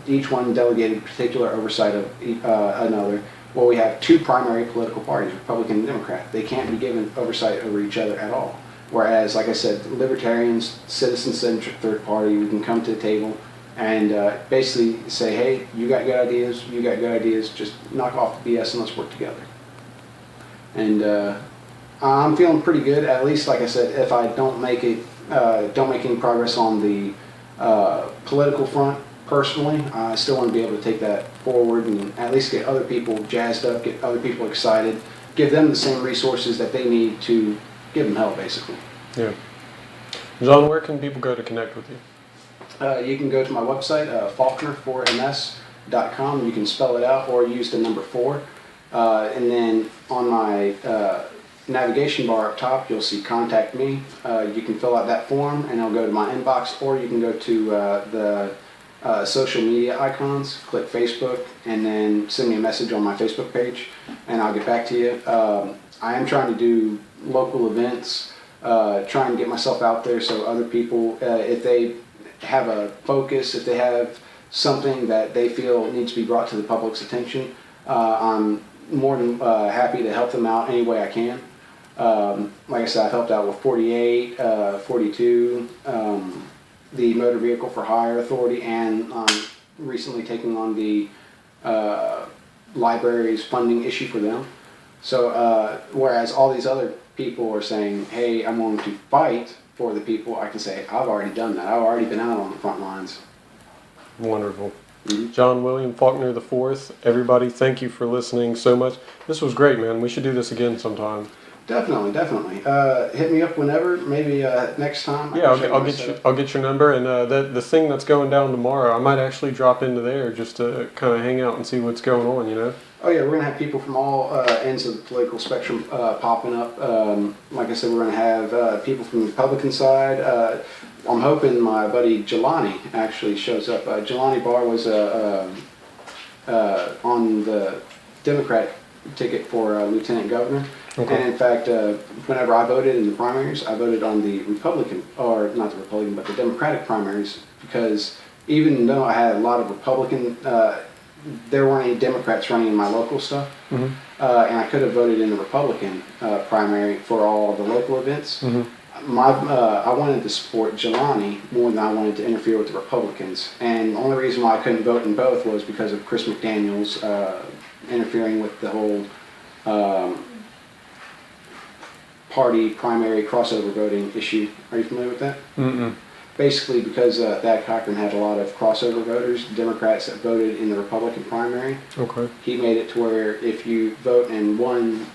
each one delegated particular oversight of another. Well, we have two primary political parties, Republican and Democrat. They can't be given oversight over each other at all. Whereas, like I said, libertarians, citizen-centric third party, we can come to the table and basically say, hey, you got good ideas, just knock off the BS and let's work together. And I'm feeling pretty good, at least, like I said, if I don't make any progress on the political front. Personally, I still want to be able to take that forward and at least get other people jazzed up, get other people excited, give them the same resources that they need to give them help, basically. Yeah. John, where can people go to connect with you? You can go to my website, Faulkner4ms.com. You can spell it out or use the number 4. And then on my navigation bar up top, you'll see Contact Me. You can fill out that form and it'll go to my inbox, or you can go to the social media icons, click Facebook, and then send me a message on my Facebook page, and I'll get back to you. I am trying to do local events, trying to get myself out there so other people, if they have a focus, if they have something that they feel needs to be brought to the public's attention, I'm more than happy to help them out any way I can. Like I said, I've helped out with 48, 42, the Motor Vehicle for Hire Authority, and recently taking on the library's funding issue for them. So whereas all these other people are saying, hey, I'm going to fight for the people, I can say, I've already done that. I've already been out on the front lines. Wonderful. John William Faulkner IV, everybody, thank you for listening so much. This was great, man. We should do this again sometime. Definitely. Hit me up whenever. Maybe next time. Yeah, I'll get your number, and the thing that's going down tomorrow, I might actually drop into there just to kind of hang out and see what's going on. Oh yeah, we're gonna have people from all ends of the political spectrum popping up. Like I said, we're gonna have people from the Republican side. I'm hoping my buddy Jelani actually shows up. Jelani Barr was on the Democratic ticket for lieutenant governor. Okay. And in fact, whenever I voted in the primaries, I voted on the Republican, or not the Republican, but the Democratic primaries, because even though I had a lot of Republican, there weren't any Democrats running in my local stuff, and I could have voted in the Republican primary for all the local events. I wanted to support Jelani more than I wanted to interfere with the Republicans, and the only reason why I couldn't vote in both was because of Chris McDaniel's interfering with the whole party primary crossover voting issue. Are you familiar with that? Mm-mm. Basically, because Thad Cochran had a lot of crossover voters, Democrats that voted in the Republican primary. Okay. He made it to where if you vote in one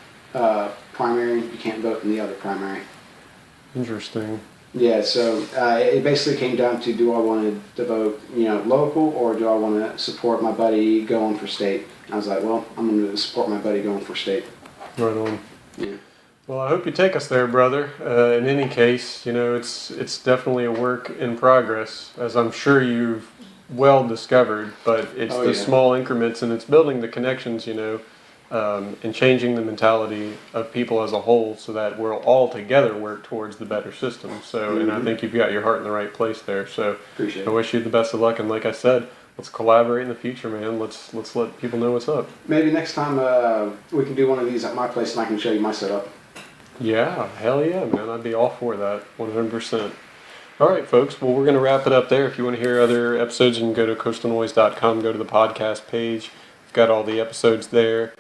primary, you can't vote in the other primary. Interesting. Yeah, so it basically came down to, do I want to vote, local, or do I want to support my buddy going for state? I was like, well, I'm going to support my buddy going for state. Right on. Yeah. Well, I hope you take us there, brother. In any case, it's definitely a work in progress, as I'm sure you've well discovered, but it's Oh, the yeah. small increments, and it's building the connections, and changing the mentality of people as a whole, so that we'll all together work towards the better system. So, and I think you've got your heart in the right place there. So, Appreciate I it. wish you the best of luck. And like I said, let's collaborate in the future, man. Let's let people know what's up. Maybe next time we can do one of these at my place and I can show you my setup. Yeah, hell yeah, man. I'd be all for that, 100%. All right, folks. Well, we're going to wrap it up there. If you want to hear other episodes, you can go to coastalnoise.com, go to the podcast page. We've got all the episodes there.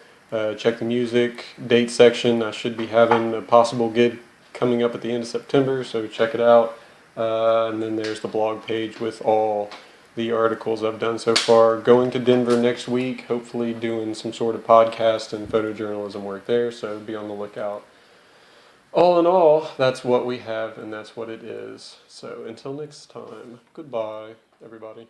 Check the music, date section. I should be having a possible gig coming up at the end of September, so check it out. And then there's the blog page with all the articles I've done so far. Going to Denver next week, hopefully doing some sort of podcast and photojournalism work there, so be on the lookout. All in all, that's what we have and that's what it is. So until next time, goodbye, everybody.